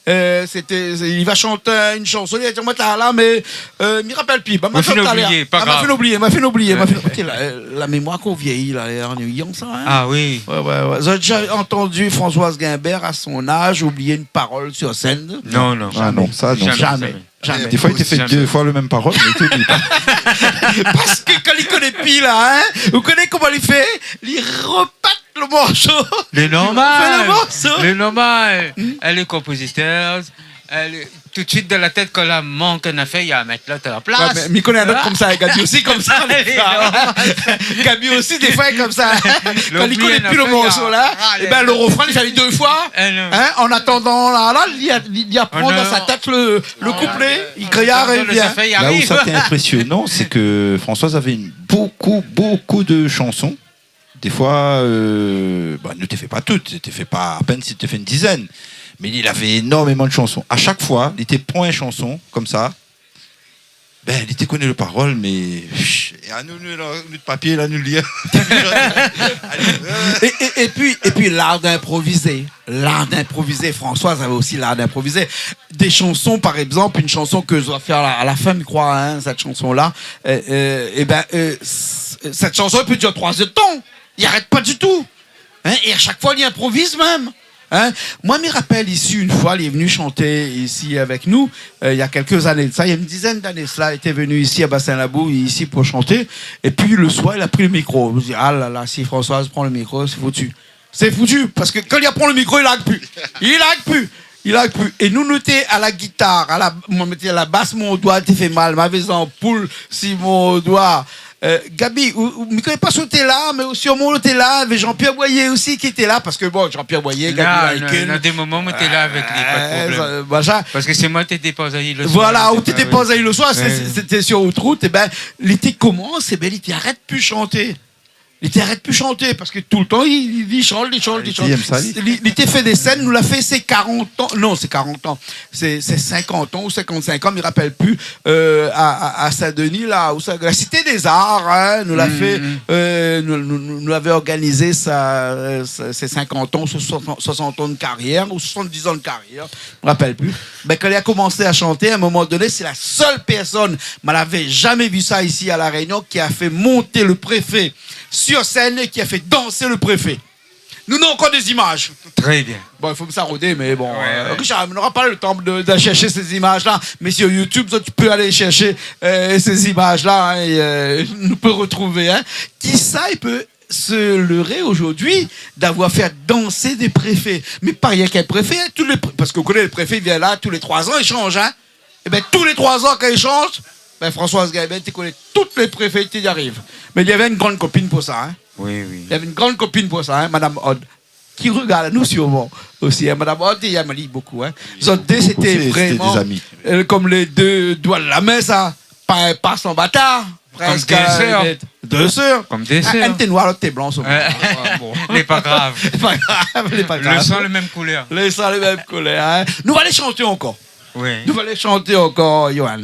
Speaker 1: il va chanter une chanson. Il va dire, moi, là, mais il me rappelle plus.
Speaker 2: M'a fait oublier, pas grave.
Speaker 1: M'a fait oublier. Ok, la mémoire qu'on vieillit, là, est ennuyant, ça. Hein?
Speaker 2: Ah oui.
Speaker 1: Ouais. Vous avez déjà entendu Françoise Guimbert à son âge oublier une parole sur scène?
Speaker 2: Non.
Speaker 4: Ah non, ça, non.
Speaker 1: Jamais.
Speaker 4: Des fois, il t'a fait
Speaker 2: Jamais.
Speaker 4: 2 fois le même parole, mais tu dis pas.
Speaker 1: Parce que quand il connaît pile, là, hein, vous connaissez comment il fait? Il repate le morceau.
Speaker 2: Le normal.
Speaker 1: morceau.
Speaker 2: Le normal. Elle est compositeur. Tout de suite de la tête, quand elle manque un affaire, il y a à mettre l'autre à la place.
Speaker 1: Ouais, mais il connaît un autre comme ça, Gabi aussi comme ça. Gabi aussi, des fois, est comme ça. Quand il connaît plus le morceau, là, et ben, le refrain, il fait 2 fois. Hein, en attendant, là, il apprend dans sa tête le couplet. Il criard et il vient.
Speaker 4: Là où ça t'est impressionnant, c'est que Françoise avait beaucoup de chansons. Des fois, ne t'es fait pas toutes, t'es fait pas à peine si t'es fait une dizaine. Mais il avait énormément de chansons. À chaque fois, il était point chanson, comme ça. Ben, il était connu les paroles, mais. Et à nous, de papier, là, nous le lire.
Speaker 1: Et puis l'art d'improviser. L'art d'improviser. Françoise avait aussi l'art d'improviser. Des chansons, par exemple, une chanson que je dois faire à la fin, je crois, hein, cette chanson-là. Cette chanson, elle peut durer 3 heures de temps. Il n'arrête pas du tout. Hein, et à chaque fois, il improvise même. Hein? Moi, je me rappelle ici, une fois, il est venu chanter ici avec nous, il y a quelques années de ça, il y a une dizaine d'années de cela, il était venu ici à Bassin-Labou, ici pour chanter, et puis le soir, il a pris le micro. Je me dis, ah là là, si Françoise prend le micro, c'est foutu. C'est foutu, parce que quand il prend le micro, il lag plus. Il lag plus. Il lag plus. Et nous était à la guitare, moi, mettais à la basse, mon doigt t'es fait mal, m'avais en poule, si mon doigt. Gabi, ne connais pas sauter là, mais aussi au monde était là, avec Jean-Pierre Boyer aussi qui était là, parce que bon, Jean-Pierre Boyer, Gabi
Speaker 2: Il y a des moments où tu es là avec lui, pas de problème. Parce que c'est moi qui t'étais pas allé le soir.
Speaker 1: Voilà, où tu étais pas allé le soir, c'était sur Outroute, et ben, l'été commence, et ben, il t'arrête plus chanter. Il t'arrête plus chanter parce que tout le temps il chante. Il était fait des scènes, nous l'a fait ses 40 ans. Non, c'est 40 ans. C'est 50 ans ou 55 ans, je ne me rappelle plus. À Saint-Denis, là, où ça, la Cité des Arts, hein, nous l'a fait. Nous avait organisé ses 50 ans, 60 ans de carrière ou 70 ans de carrière. Je ne me rappelle plus. Ben, quand il a commencé à chanter, à un moment donné, c'est la seule personne, je n'avais jamais vu ça ici à La Réunion, qui a fait monter le préfet sur scène et qui a fait danser le préfet. Nous avons encore des images.
Speaker 2: Très bien.
Speaker 1: Bon, il faut me s'arrêter, mais bon. Richard, on n'aura pas le temps de chercher ces images-là. Mais sur YouTube, tu peux aller chercher ces images-là hein, et nous peut retrouver. Hein. Qui ça, il peut se leurrer aujourd'hui d'avoir fait danser des préfets. Mais pas rien qu'un préfet. Hein, parce qu'on connaît le préfet, il vient là, tous les 3 ans, il change. Hein. Et bien, tous les 3 ans, quand il change, ben, Françoise Gaëben, tu connais toutes les préfets qui y arrivent. Mais il y avait une grande copine pour ça. Hein.
Speaker 2: Oui.
Speaker 1: Il y avait une grande copine pour ça, hein, Madame Odd, qui regarde nous sûrement aussi. Hein. Madame Odd, il m'a dit beaucoup. Hein. Les autres deux, c'était vraiment
Speaker 4: des amis.
Speaker 1: Comme les deux doigts de la main, ça. Pas son bâtard.
Speaker 2: Presque. Comme des sœurs.
Speaker 1: 2 sœurs.
Speaker 2: Comme des sœurs.
Speaker 1: Un t'es noir, l'autre t'es blanc.
Speaker 2: Bon. n'est pas grave.
Speaker 1: Pas grave.
Speaker 2: Le sang, les mêmes couleurs.
Speaker 1: Le sang, les mêmes couleurs. Hein. Nous allons aller chanter encore.
Speaker 2: Oui.
Speaker 1: Nous allons aller chanter encore, Johan.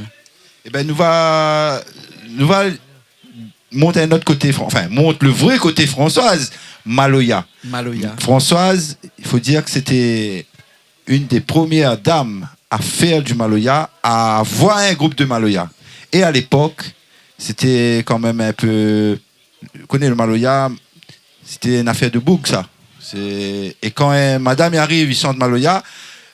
Speaker 4: Eh ben, nous va monter un autre côté, monte le vrai côté Françoise, Maloya. Françoise, il faut dire que c'était une des premières dames à faire du Maloya, à avoir un groupe de Maloya. Et à l'époque, c'était quand même un peu... Vous connaissez le Maloya, c'était une affaire de boug, ça. Et quand madame y arrive, il chante Maloya,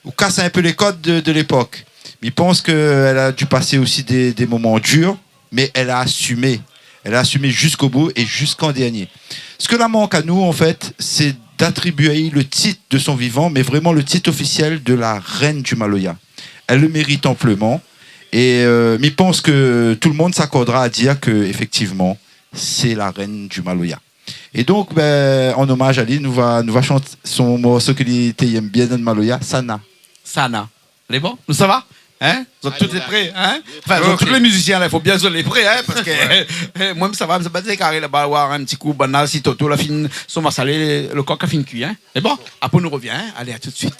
Speaker 4: vous cassez un peu les codes de l'époque. Il pense qu'elle a dû passer aussi des moments durs, mais elle a assumé. Elle a assumé jusqu'au bout et jusqu'en dernier. Ce que la manque à nous, en fait, c'est d'attribuer le titre de son vivant, mais vraiment le titre officiel de la reine du Maloya. Elle le mérite amplement. Et mais je pense que tout le monde s'accordera à dire qu'effectivement, c'est la reine du Maloya. Et donc, en hommage à lui, nous va chanter son morceau qu'il aime bien dans le Maloya, Sana.
Speaker 1: Sana. Elle est bon? Nous, ça va? Hein? Vous êtes tous les prêts, hein? Enfin, tous les musiciens, il faut bien se les prêts, hein? Parce que moi, ça va, me battre carré là-bas, avoir un petit coup, banal, si Toto, la fine, son massalé, le coq a fini cuit, hein? C'est bon? Après, on nous revient, hein? Allez, à tout de suite.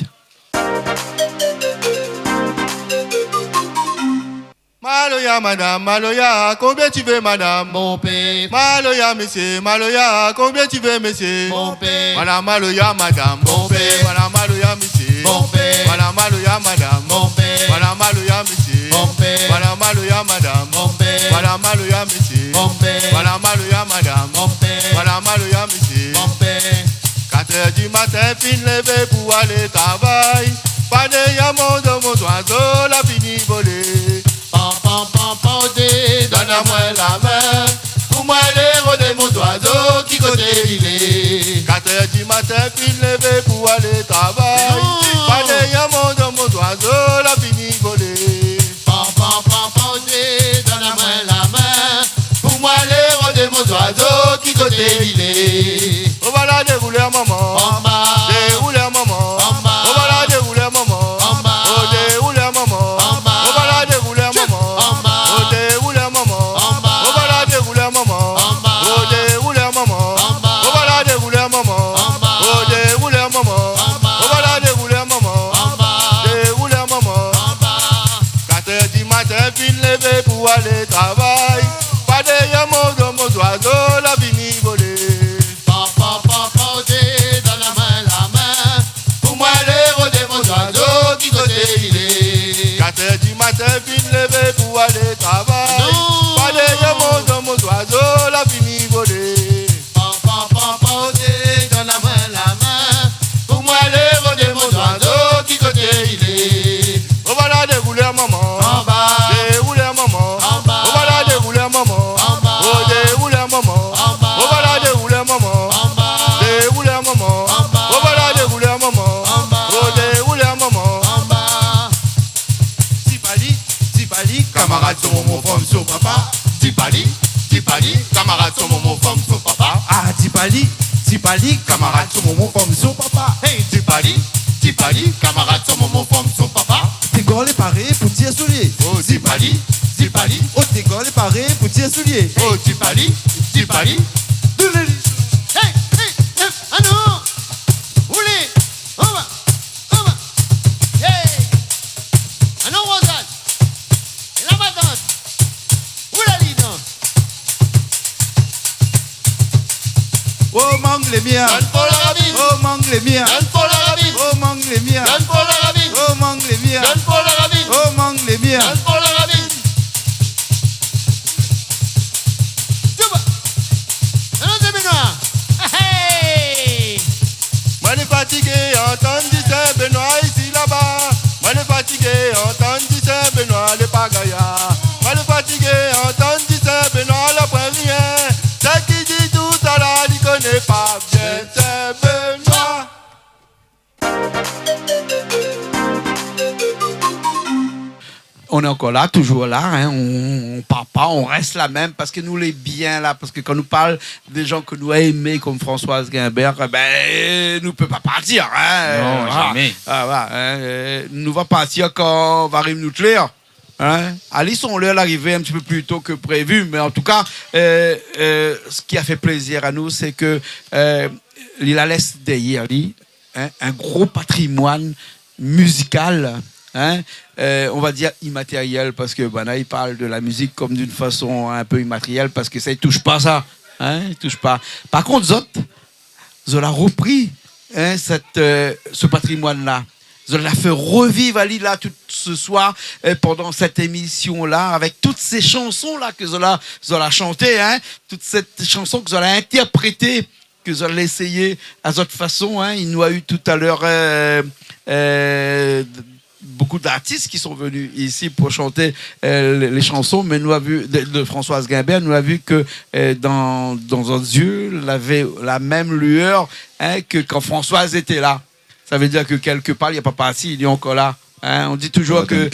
Speaker 3: Maloya, madame, Maloya, combien tu veux, madame?
Speaker 9: Mon père.
Speaker 3: Maloya, monsieur, Maloya, combien tu veux, monsieur?
Speaker 9: Mon père.
Speaker 3: Voilà, Maloya, madame.
Speaker 9: Mon père.
Speaker 3: Voilà, Maloya, monsieur.
Speaker 9: Mon père.
Speaker 3: Voilà, Maloya, madame.
Speaker 9: Mon père.
Speaker 3: Voilà, Maloya, monsieur.
Speaker 9: Mon père.
Speaker 3: Voilà, Maloya, madame.
Speaker 9: Mon père.
Speaker 3: Voilà, Maloya, monsieur.
Speaker 9: Mon père.
Speaker 3: Voilà, Maloya, madame.
Speaker 9: Mon père.
Speaker 3: Voilà, Maloya, monsieur.
Speaker 9: Mon père.
Speaker 3: 4h du matin, fin levé pour aller travail. Pas de yamon de mon oiseau, la fini voler. Donne-moi la main, pour moi l'héros de mon oiseau qui côté il est. 4h du matin, puis levé pour aller travailler. Pas de yamon de mon oiseau, la fini voler.
Speaker 9: Donne-moi la main, pour moi l'héros de mon oiseau qui côté il est.
Speaker 3: On va la dérouler maman, dérouler maman. On va la dérouler maman, oh dérouler maman. On va la dérouler maman. Pour aller travailler, pas de yamon de mon oiseau, la vini voler.
Speaker 9: Dans la main,
Speaker 3: pour moi l'héros de mon oiseau, qui côté il est. 4h du matin, vine lever pour aller travailler, pas de yamon de mon oiseau, la vini voler.
Speaker 9: Dans la main,
Speaker 3: pour moi l'héros de
Speaker 9: camarades sont mon femme, son papa. Tipali, camarades sont mon femme, son papa.
Speaker 8: Ah, Tipali, camarade, son mon femme, son papa.
Speaker 9: Hey, Tipali, camarades sont mon femme, son papa.
Speaker 8: T'es gorlé paré pour tirer soulier.
Speaker 9: Oh, Tipali,
Speaker 8: Oh, t'es gorlé paré pour tirer soulier.
Speaker 9: oh, Tipali. Hey, ah non! Oulé! On va! Hey! Ah non, Rosane! Et la matante! Oula, Lidon!
Speaker 8: Oh, mangue les miens.
Speaker 9: Donne pour la rabine!
Speaker 8: Oh, mangue les miens.
Speaker 9: Donne pour la rabine!
Speaker 8: Oh, mangue les miens.
Speaker 9: Donne pour la rabine!
Speaker 8: Oh, mangue les miens.
Speaker 9: Donne pour la rabine!
Speaker 8: Oh, mangue les miens.
Speaker 9: Donne pour la rabine! Touba! Ah non, c'est Benoît! Hey!
Speaker 3: Moi les fatigué, entendu c'est Benoît ici là-bas. Moi les fatigué, entendu c'est Benoît les pagaya. Moi les fatigué, entendu c'est Benoît le rien. C'est qui dit tout à l'heure, il connaît pas bien, c'est Benoît.
Speaker 1: On est encore là, toujours là, hein. On part pas, on reste là même parce que nous les bien là, parce que quand nous parle des gens que nous avons aimés comme Françoise Guimbert, ben nous peut pas partir, hein.
Speaker 2: Non, jamais.
Speaker 1: Nous va partir quand va arriver nous clair. Hein? Alice, on leur l'arrivée un petit peu plus tôt que prévu, mais en tout cas, ce qui a fait plaisir à nous, c'est que il a laissé derrière lui un gros patrimoine musical. Hein, on va dire immatériel parce que là, il parle de la musique comme d'une façon un peu immatérielle parce que ça ne touche pas ça, hein, il touche pas. Par contre, Zola a repris ce patrimoine-là. Zola l'a fait revivre à là tout ce soir pendant cette émission-là avec toutes ces chansons-là que Zola a chantées, hein, toutes ces chansons que Zola a interprétées, que Zola a essayé à votre façon. Hein, il nous a eu tout à l'heure beaucoup d'artistes qui sont venus ici pour chanter les chansons, mais nous avons vu de Françoise Guimbert, nous avons vu que dans un yeux, il avait la même lueur, hein, que quand Françoise était là. Ça veut dire que quelque part, il n'y a pas parti, il est encore là. Hein. On dit toujours que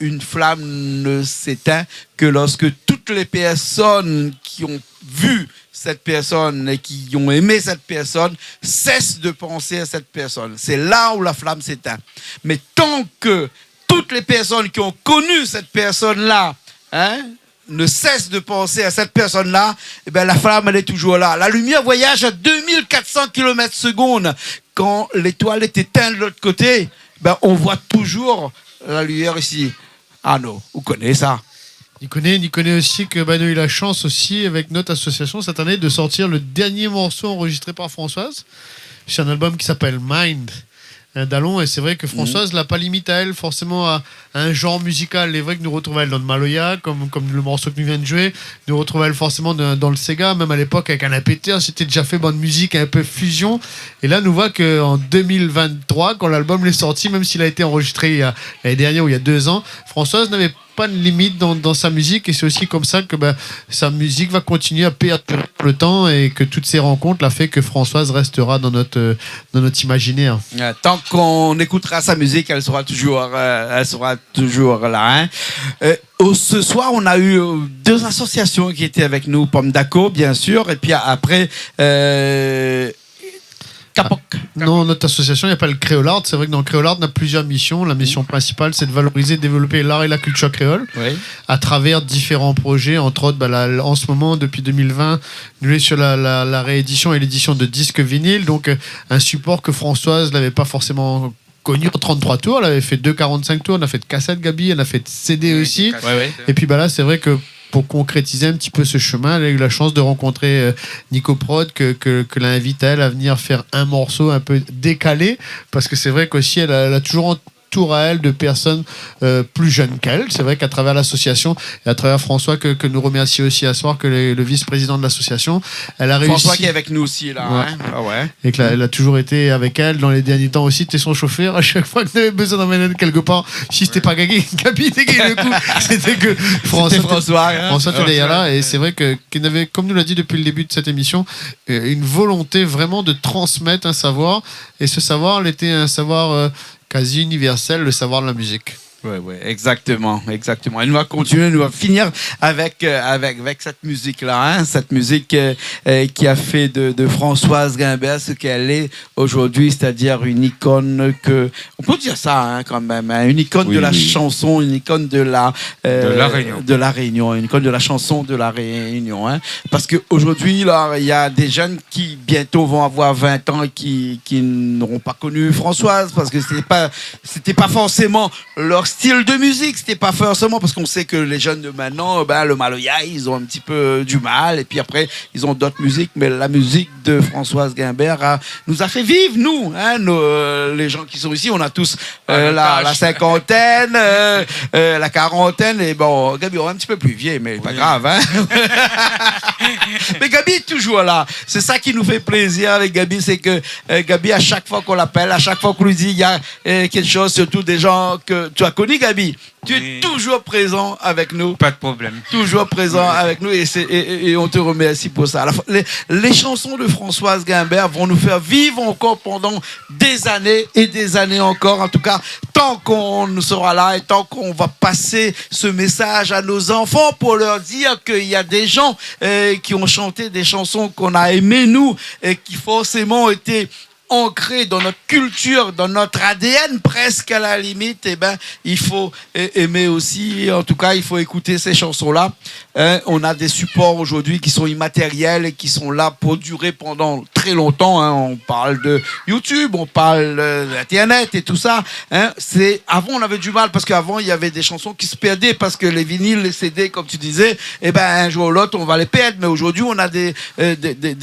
Speaker 1: une flamme ne s'éteint que lorsque toutes les personnes qui ont vu cette personne et qui ont aimé cette personne cessent de penser à cette personne. C'est là où la flamme s'éteint. Mais tant que toutes les personnes qui ont connu cette personne-là, hein, ne cessent de penser à cette personne-là, eh ben la flamme, elle est toujours là. La lumière voyage à 2400 km/s. Quand l'étoile est éteinte de l'autre côté, ben on voit toujours la lumière ici. Ah non, vous connaissez ça.
Speaker 5: Il connaît aussi que nous a eu la chance aussi, avec notre association cette année, de sortir le dernier morceau enregistré par Françoise. C'est un album qui s'appelle Mind d'Allon, et c'est vrai que Françoise l'a pas limité à elle forcément à un genre musical. Il est vrai que nous retrouvons elle dans le Maloya, comme le morceau que nous venons de jouer, nous retrouvons elle forcément dans le Sega, même à l'époque avec un APT, c'était déjà fait bonne musique, un peu fusion. Et là, nous voit qu'en 2023, quand l'album est sorti, même s'il a été enregistré l'année dernière ou il y a 2 ans, Françoise n'avait pas de limite dans sa musique, et c'est aussi comme ça que sa musique va continuer à perdurer le temps, et que toutes ces rencontres l'a fait que Françoise restera dans notre imaginaire.
Speaker 1: Tant qu'on écoutera sa musique, elle sera toujours là. Hein. Ce soir, on a eu 2 associations qui étaient avec nous, Pomme d'Aco, bien sûr, et puis après Capoc.
Speaker 5: Non, notre association, il n'y a pas le Créolard. C'est vrai que dans le Créolard, on a plusieurs missions. La mission principale, c'est de valoriser et développer l'art et la culture créole, à travers différents projets. Entre autres, en ce moment, depuis 2020, nous sommes sur la réédition et l'édition de disques vinyles. Donc, un support que Françoise n'avait pas forcément connu en 33 tours. Elle avait fait 2,45 tours. On a fait de cassette, Gabi. Elle a fait de CD aussi. Et puis là, c'est vrai que pour concrétiser un petit peu ce chemin, elle a eu la chance de rencontrer Nico Prod, que l'invite elle à venir faire un morceau un peu décalé, parce que c'est vrai qu'aussi elle a toujours tour à elle de personnes plus jeunes qu'elle. C'est vrai qu'à travers l'association et à travers François que nous remercions aussi à soir, que le vice-président de l'association, elle a réussi.
Speaker 1: François qui est avec nous aussi là.
Speaker 5: Ouais.
Speaker 1: Hein. Ah ouais.
Speaker 5: Et que elle a toujours été avec elle dans les derniers temps aussi. T'es son chauffeur à chaque fois que tu avais besoin d'emmener quelque part. Si c'était pas Gabi le coup, c'était que François était derrière là. Et c'est vrai qu'il avait, comme nous l'a dit depuis le début de cette émission, une volonté vraiment de transmettre un savoir. Et ce savoir, il était un savoir quasi universel, le savoir de la musique.
Speaker 1: Oui, exactement. Et nous va continuer, nous va finir avec cette musique-là, hein, cette musique qui a fait de Françoise Guimbert ce qu'elle est aujourd'hui, c'est-à-dire une icône on peut dire ça hein, quand même, hein, une icône de la chanson, une icône de la Réunion, une icône de la chanson de la Réunion, hein, parce qu'aujourd'hui, là, il y a des jeunes qui bientôt vont avoir 20 ans et qui n'auront pas connu Françoise parce que c'était pas forcément leur style de musique, c'était pas forcément parce qu'on sait que les jeunes de maintenant, le maloya, ils ont un petit peu du mal et puis après ils ont d'autres musiques, mais la musique de Françoise Guimbert nous a fait vivre, nous, hein, les gens qui sont ici, on a tous la cinquantaine, la quarantaine et bon, Gabi on est un petit peu plus vieux, mais pas grave, hein. Mais Gabi est toujours là, c'est ça qui nous fait plaisir avec Gabi, c'est que Gabi, à chaque fois qu'on l'appelle, à chaque fois qu'on lui dit il y a quelque chose, surtout des gens que tu as connus, Gabi, tu es toujours présent avec nous.
Speaker 2: Pas de problème.
Speaker 1: Toujours présent avec nous et on te remercie pour ça. Les chansons de Françoise Guimbert vont nous faire vivre encore pendant des années et des années encore. En tout cas, tant qu'on sera là et tant qu'on va passer ce message à nos enfants pour leur dire qu'il y a des gens qui ont chanté des chansons qu'on a aimées, nous, et qui forcément étaient ancré dans notre culture, dans notre ADN presque à la limite, il faut aimer aussi, en tout cas, il faut écouter ces chansons-là. On a des supports aujourd'hui qui sont immatériels et qui sont là pour durer pendant très longtemps. Hein. On parle de YouTube, on parle d'Internet et tout ça. Hein. Avant, on avait du mal parce qu'avant, il y avait des chansons qui se perdaient parce que les vinyles, les CD, comme tu disais, un jour ou l'autre, on va les perdre. Mais aujourd'hui, on a des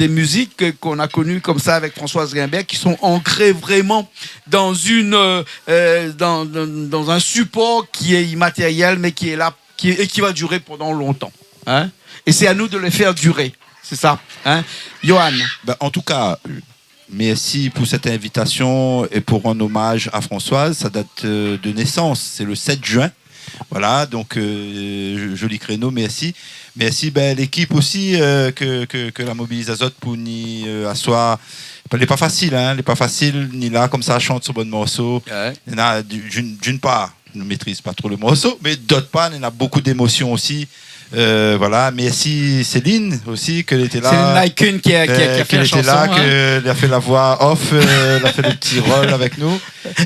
Speaker 1: musiques qu'on a connues comme ça avec Françoise Guimbert qui sont ancrés vraiment dans dans un support qui est immatériel mais qui est là et qui va durer pendant longtemps, hein? Et c'est à nous de les faire durer, c'est ça, hein? Johan.
Speaker 4: En tout cas, merci pour cette invitation et pour un hommage à Françoise. Ça date de naissance, c'est le 7 juin. Voilà, donc joli créneau, merci. Merci l'équipe aussi que la mobilise Azote pour ni asseoir. Elle n'est pas facile, hein, elle n'est pas facile, ni là, comme ça, chante ce bon morceau. Ouais. Il y en a, d'une part, je ne maîtrise pas trop le morceau, mais d'autre part, il y en a beaucoup d'émotions aussi. Voilà, merci Céline aussi, qu'elle était là.
Speaker 1: Céline Laikun qui a fait la chanson.
Speaker 4: Elle a fait la voix off, elle a fait le petit rôle avec nous.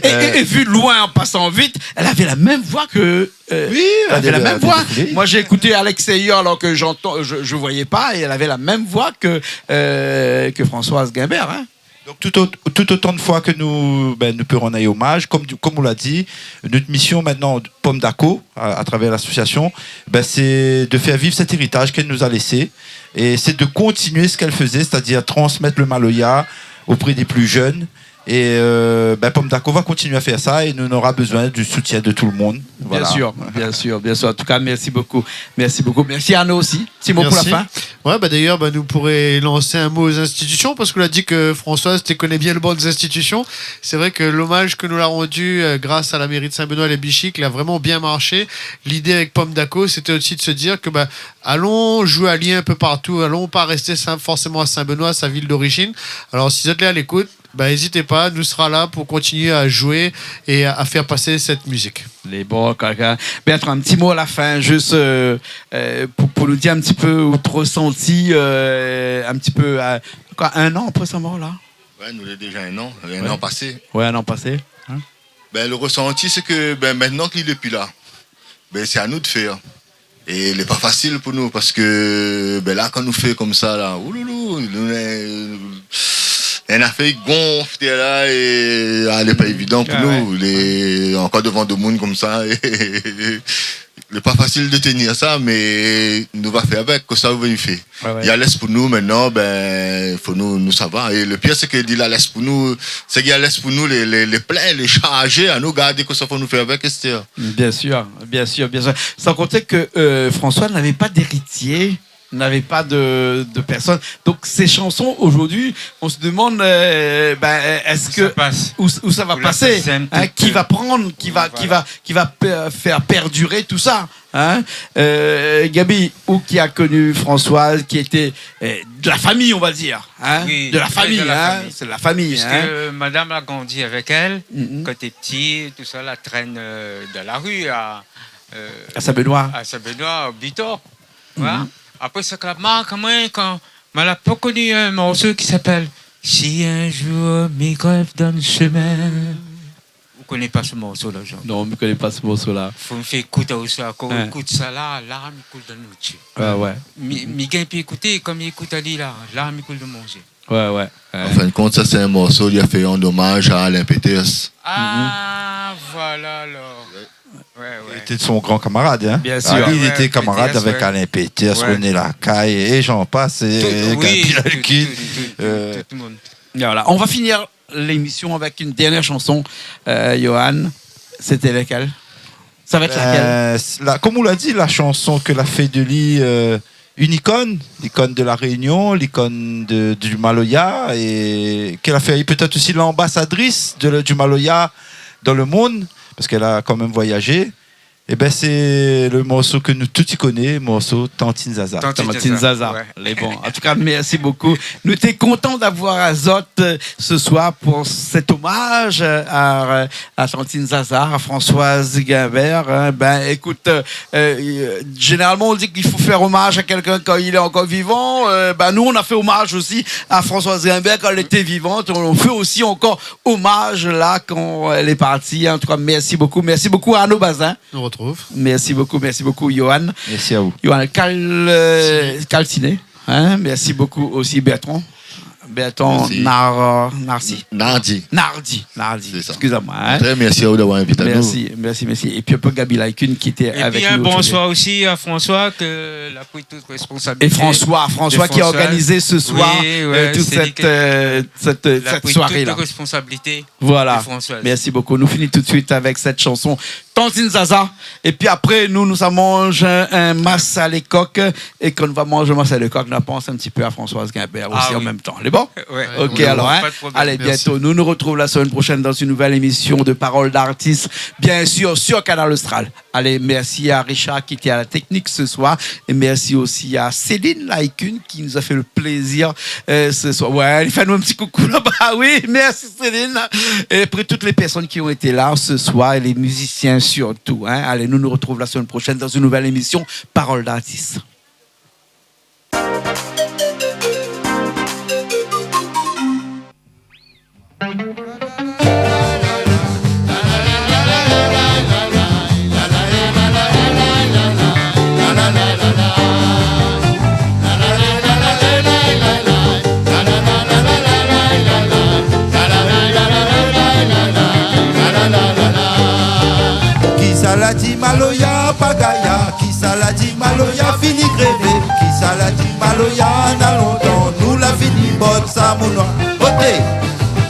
Speaker 1: Et vu de loin, en passant vite, elle avait la même voix que... oui, elle avait la même voix. Moi, j'ai écouté Alex Seyer alors que je voyais pas, et elle avait la même voix que Françoise Guimbert. Hein.
Speaker 4: Donc, tout autant de fois que nous peut rendre hommage, comme on l'a dit, notre mission maintenant, Pomme d'Aco, à travers l'association, c'est de faire vivre cet héritage qu'elle nous a laissé, et c'est de continuer ce qu'elle faisait, c'est-à-dire transmettre le maloya auprès des plus jeunes. Et Pomme d'Aco va continuer à faire ça et nous aura besoin du soutien de tout le monde. Voilà.
Speaker 1: Bien sûr. En tout cas, merci beaucoup. Merci Arnaud aussi. Petit mot pour la fin.
Speaker 5: Ouais, d'ailleurs, nous pourrions lancer un mot aux institutions parce qu'on a dit que Françoise, tu connais bien le bord des institutions. C'est vrai que l'hommage que nous l'a rendu grâce à la mairie de Saint-Benoît et les Bichic, il a vraiment bien marché. L'idée avec Pomme d'Aco, c'était aussi de se dire que allons jouer à Lien un peu partout, allons pas rester forcément à Saint-Benoît, sa ville d'origine. Alors, si vous êtes là à l'écoute, n'hésitez pas, nous serons là pour continuer à jouer et à faire passer cette musique.
Speaker 1: Les bons, Bertrand, un petit mot à la fin, juste pour nous dire un petit peu votre ressenti, un petit peu, un an après sa mort, là?
Speaker 3: Ouais, nous l'avons déjà un an passé.
Speaker 1: Ouais, un an passé. Hein?
Speaker 3: Le ressenti, c'est que maintenant qu'il n'est plus là, c'est à nous de faire. Et il n'est pas facile pour nous parce que là, quand nous fait comme ça, là, un affaire gonfle là et elle n'est pas évident pour nous. Encore devant deux mondes comme ça. Il n'est pas facile de tenir ça, mais nous va faire avec, que ça va faire. Il y a l'aise pour nous maintenant, faut nous savoir. Et le pire, c'est qu'il dit a l'aise pour nous, c'est qu'il y a l'aise pour nous les pleins, les charger, à nous garder que ça faut nous faire avec, Esther.
Speaker 1: Bien sûr. Sans compter que François n'avait pas d'héritier. n'avait pas de personne. Donc ces chansons aujourd'hui, on se demande est-ce que où ça va passer, hein, qui va prendre, qui va faire perdurer tout ça, hein? Gabi, où qui a connu Françoise, qui était de la famille, on va dire, hein?
Speaker 2: Oui,
Speaker 1: de la famille,
Speaker 2: famille.
Speaker 1: C'est de la famille,
Speaker 2: Puisque
Speaker 1: hein?
Speaker 2: madame a grandi avec elle, quand t'es petit, tout ça, la traîne de la rue à
Speaker 1: Saint-Benoît.
Speaker 2: À Saint-Benoît, au Bitor. Voilà. Après, ça clame, quand elle n'a pas connu un morceau qui s'appelle Si un jour mes rêves dans le chemin. Vous ne connaissez pas ce morceau-là, Jean?
Speaker 1: Non, on ne connaît pas ce morceau-là.
Speaker 2: Faut me faire écouter ça. Quand on écoute ça là, l'arme coule de nous dessus.
Speaker 1: Ouais.
Speaker 2: Miguel peut écouter comme il écoute Ali là, l'arme coule de manger.
Speaker 1: Ouais.
Speaker 3: En fin de compte, ça c'est un morceau, il a fait un hommage à Alain Peters.
Speaker 2: Ah, voilà alors. Ouais.
Speaker 4: Il était de son grand camarade, hein?
Speaker 1: Bien sûr.
Speaker 4: Il était camarade
Speaker 2: Peters,
Speaker 4: avec Alain Peters, René Lacaille, et j'en passe, et Gabi Alkin.
Speaker 2: Tout le monde.
Speaker 1: Voilà. On va finir l'émission avec une dernière chanson, Johan. C'était laquelle? Ça va être laquelle?
Speaker 4: Comme on l'a dit, la chanson que la Fée de Lit, une icône, l'icône de la Réunion, l'icône du Maloya, et qu'elle a fait peut-être aussi l'ambassadrice du Maloya dans le monde, parce qu'elle a quand même voyagé. Et ben c'est le morceau que nous tous y connaissons, le morceau Tantine Zaza.
Speaker 1: Tantine Zaza.
Speaker 2: Ouais.
Speaker 1: Les bons. En tout cas, merci beaucoup. Nous étions contents d'avoir Azot ce soir pour cet hommage à Tantine Zaza, à Françoise Guimbert. Hein. Écoute, généralement on dit qu'il faut faire hommage à quelqu'un quand il est encore vivant. Nous on a fait hommage aussi à Françoise Guimbert quand elle était vivante. On fait aussi encore hommage là quand elle est partie. En tout cas, merci beaucoup. Merci beaucoup à Arnaud Bazin.
Speaker 5: On retrouve.
Speaker 1: Merci beaucoup, Johan.
Speaker 4: Merci à vous.
Speaker 1: Johan Calciné. Hein? Merci beaucoup aussi, Bertrand. Nardi.
Speaker 3: C'est ça.
Speaker 1: Excusez-moi. Hein?
Speaker 3: Très merci à vous d'avoir invité à nous.
Speaker 1: Merci. Et puis un peu Gabi Laikun qui était avec nous.
Speaker 2: Et puis un bonsoir aussi à François, que l'a pris toute responsabilité.
Speaker 1: Et François qui a organisé ce soir toute cette soirée-là.
Speaker 2: Toute responsabilité.
Speaker 1: Voilà. Merci beaucoup. Nous finissons tout de suite avec cette chanson Tantine Zaza. Et puis après, nous allons manger un massa à l'écoque. Et quand on va manger un massa à l'écoque, on pense un petit peu à Françoise Guimbert aussi en même temps. Elle est bon?
Speaker 2: Ouais.
Speaker 1: Ok, alors, hein? Allez, bientôt. Nous nous retrouvons la semaine prochaine dans une nouvelle émission de Paroles d'artistes, bien sûr, sur Canal Austral. Allez, merci à Richard qui était à la technique ce soir. Et merci aussi à Céline Laikun qui nous a fait le plaisir ce soir. Ouais, elle fait nous un petit coucou là-bas. Oui, merci Céline. Et après toutes les personnes qui ont été là ce soir et les musiciens surtout. Hein? Allez, nous nous retrouvons la semaine prochaine dans une nouvelle émission Paroles d'artistes.
Speaker 8: Qui saladi maloya pagaya, qui saladi maloya fini grévé, qui saladi maloya n'a longtemps, nous la fini bonne ça mounoir. Ôtez,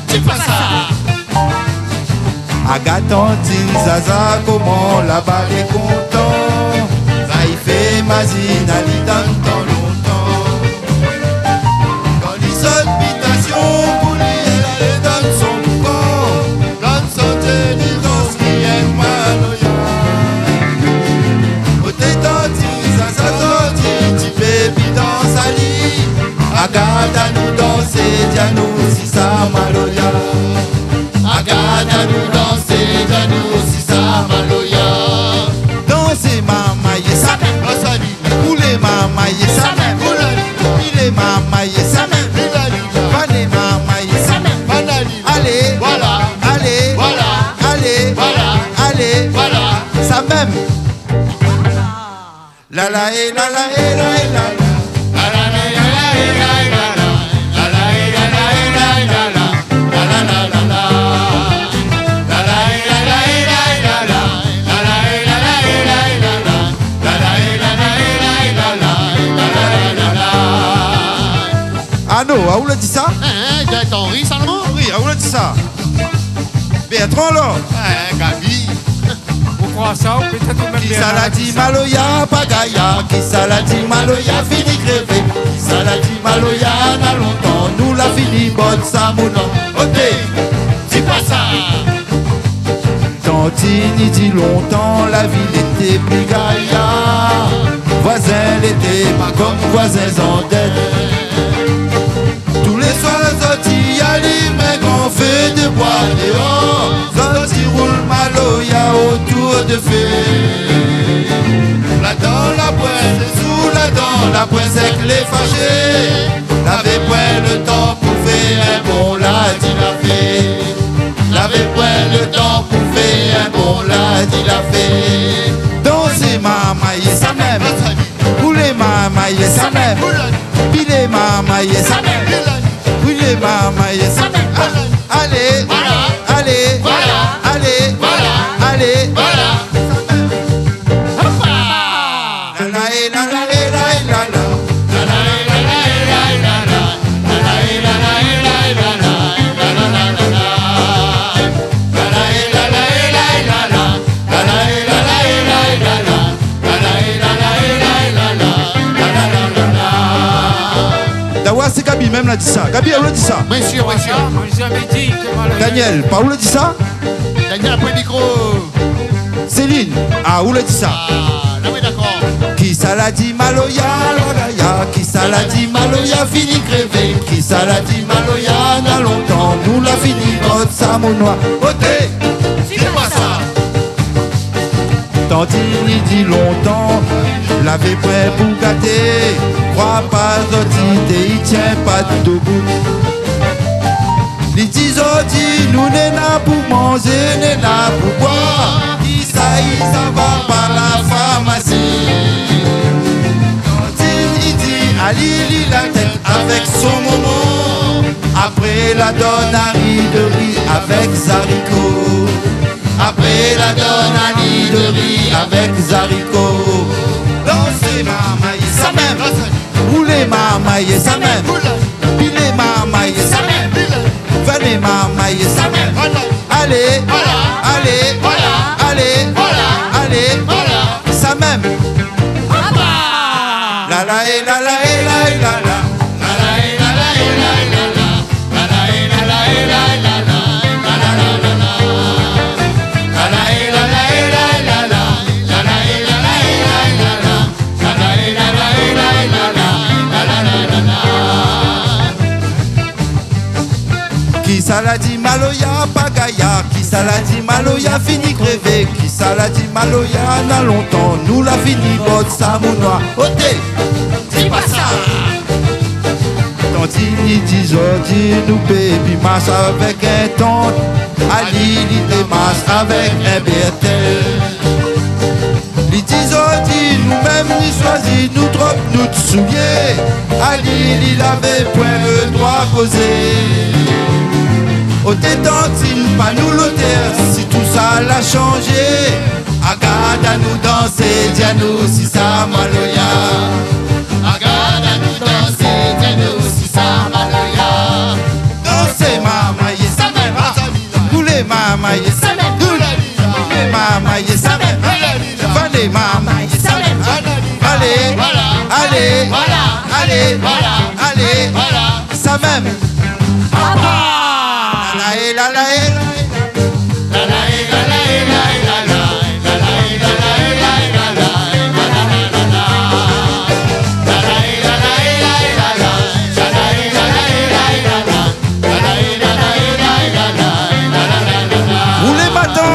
Speaker 8: tu fais ça. Agatantine Zaza, comment là-bas les contents, ça y fait mazine à l'ident dans longtemps. Quand les solpitations pour lui, elle donne son corps, donne son délivrance, rien maloya. Ôtez Tantine Zaza, Tantine, tu fais bidon sali, Agata nous danser, dis-nous si ça maloya. Agata nous danser, dis-nous si ça maloya. Danser mama yé ça même, couler mama yé ça même, filer mama yé ça même, valer mama yé ça même. Allez, voilà, allez, voilà, allez, voilà, allez, voilà, ça même. La la et la la et la et la la. Ah non, où l'a dit ça?
Speaker 5: Henri Salomon?
Speaker 8: Oui, où l'a dit ça? Bertrand là?
Speaker 5: Gabi.
Speaker 2: croissant, peut-être même
Speaker 8: Qui
Speaker 2: bien.
Speaker 8: ça l'a dit Maloya, Pagaya, qui ça l'a dit Maloya, fini crevé. Qui ça l'a dit Maloya, n'a longtemps, nous l'a fini, bonne Samouna. Oté, dis pas ça. Tantini dit longtemps, la ville était plus gaïa. Voisins l'étaient pas comme voisins en dette. Tous les soirs, Zoti allume un feu de bois dehors. Zoti roule Maloya autour de feu. Là dans la pointe, sous la dent, la pointe sec les fâchés. L'avait point le temps pour faire un bon la dit la fée. L'avait point le temps pour faire un bon la dit la fée. Danser mamaye sa même. Rouler mamaye sa même. Piler mamaye sa même. Rouler mamaye sa même. Allez, allez, allez, allez. C'est Gabi même l'a dit ça. Gabi, où l'a dit ça?
Speaker 9: Monsieur, monsieur.
Speaker 2: Moi, j'avais dit que Maloya.
Speaker 8: Daniel, par où l'a dit ça?
Speaker 9: Daniel, après le micro.
Speaker 8: Céline, ah, où l'a dit ça?
Speaker 9: Ah, là, oui, d'accord.
Speaker 8: Qui ça l'a dit Maloya, Lodaya? Qui ça l'a dit Maloya, fini crevé? Qui ça l'a dit Maloya, n'a longtemps, nous l'a fini, votre Samonois. Ôtez, dis-moi ça. Tantini dit longtemps, l'avait prêt pour gâter. Crois pas Zoti, il tient pas debout. Les 10 Zoti, nous n'est là pour manger, n'est là pour boire. Qui ça va par la pharmacie. Tantini dit, Ali la tête avec son moment. Après la donne à de riz avec Zariko. Après la donne à de riz avec Zariko. Dansez mamaye sa même. Roulez mamaye sa même. Pilez mamaye sa même. Venez mamaye sa même. Allez, allez, allez, allez, sa même. La la et la la et la et la la. Qui ça l'a dit Maloya, Pagaya? Qui ça l'a dit Maloya, fini crevé? Qui ça l'a dit Maloya, n'a longtemps, nous l'a fini, votre Samonois. Ôtez, dis pas ça. Tantini dit Zoti, nous baby marche avec un tante. Ali, il marche avec un Bertel. Les 10 Zoti, nous-mêmes, ni choisi, nous trop, nous te souviens. Ali, il avait point le droit causé. Au détentine, pas nous l'auteur, si tout ça l'a changé. Agade à nous danser, dis-nous si ça Maloya. Agade à nous danser, dis-nous si ça Maloya. Dansez mamaye sa même, roulez mamaye sa même, roulez mamaye sa même, venez mamaye sa même. Allez, allez, allez, allez, sa même. La la la roulez bâton.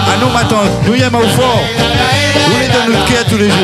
Speaker 8: À nous maintenant, nous y sommes au fort. Nous les donnons notre cœur tous les jours.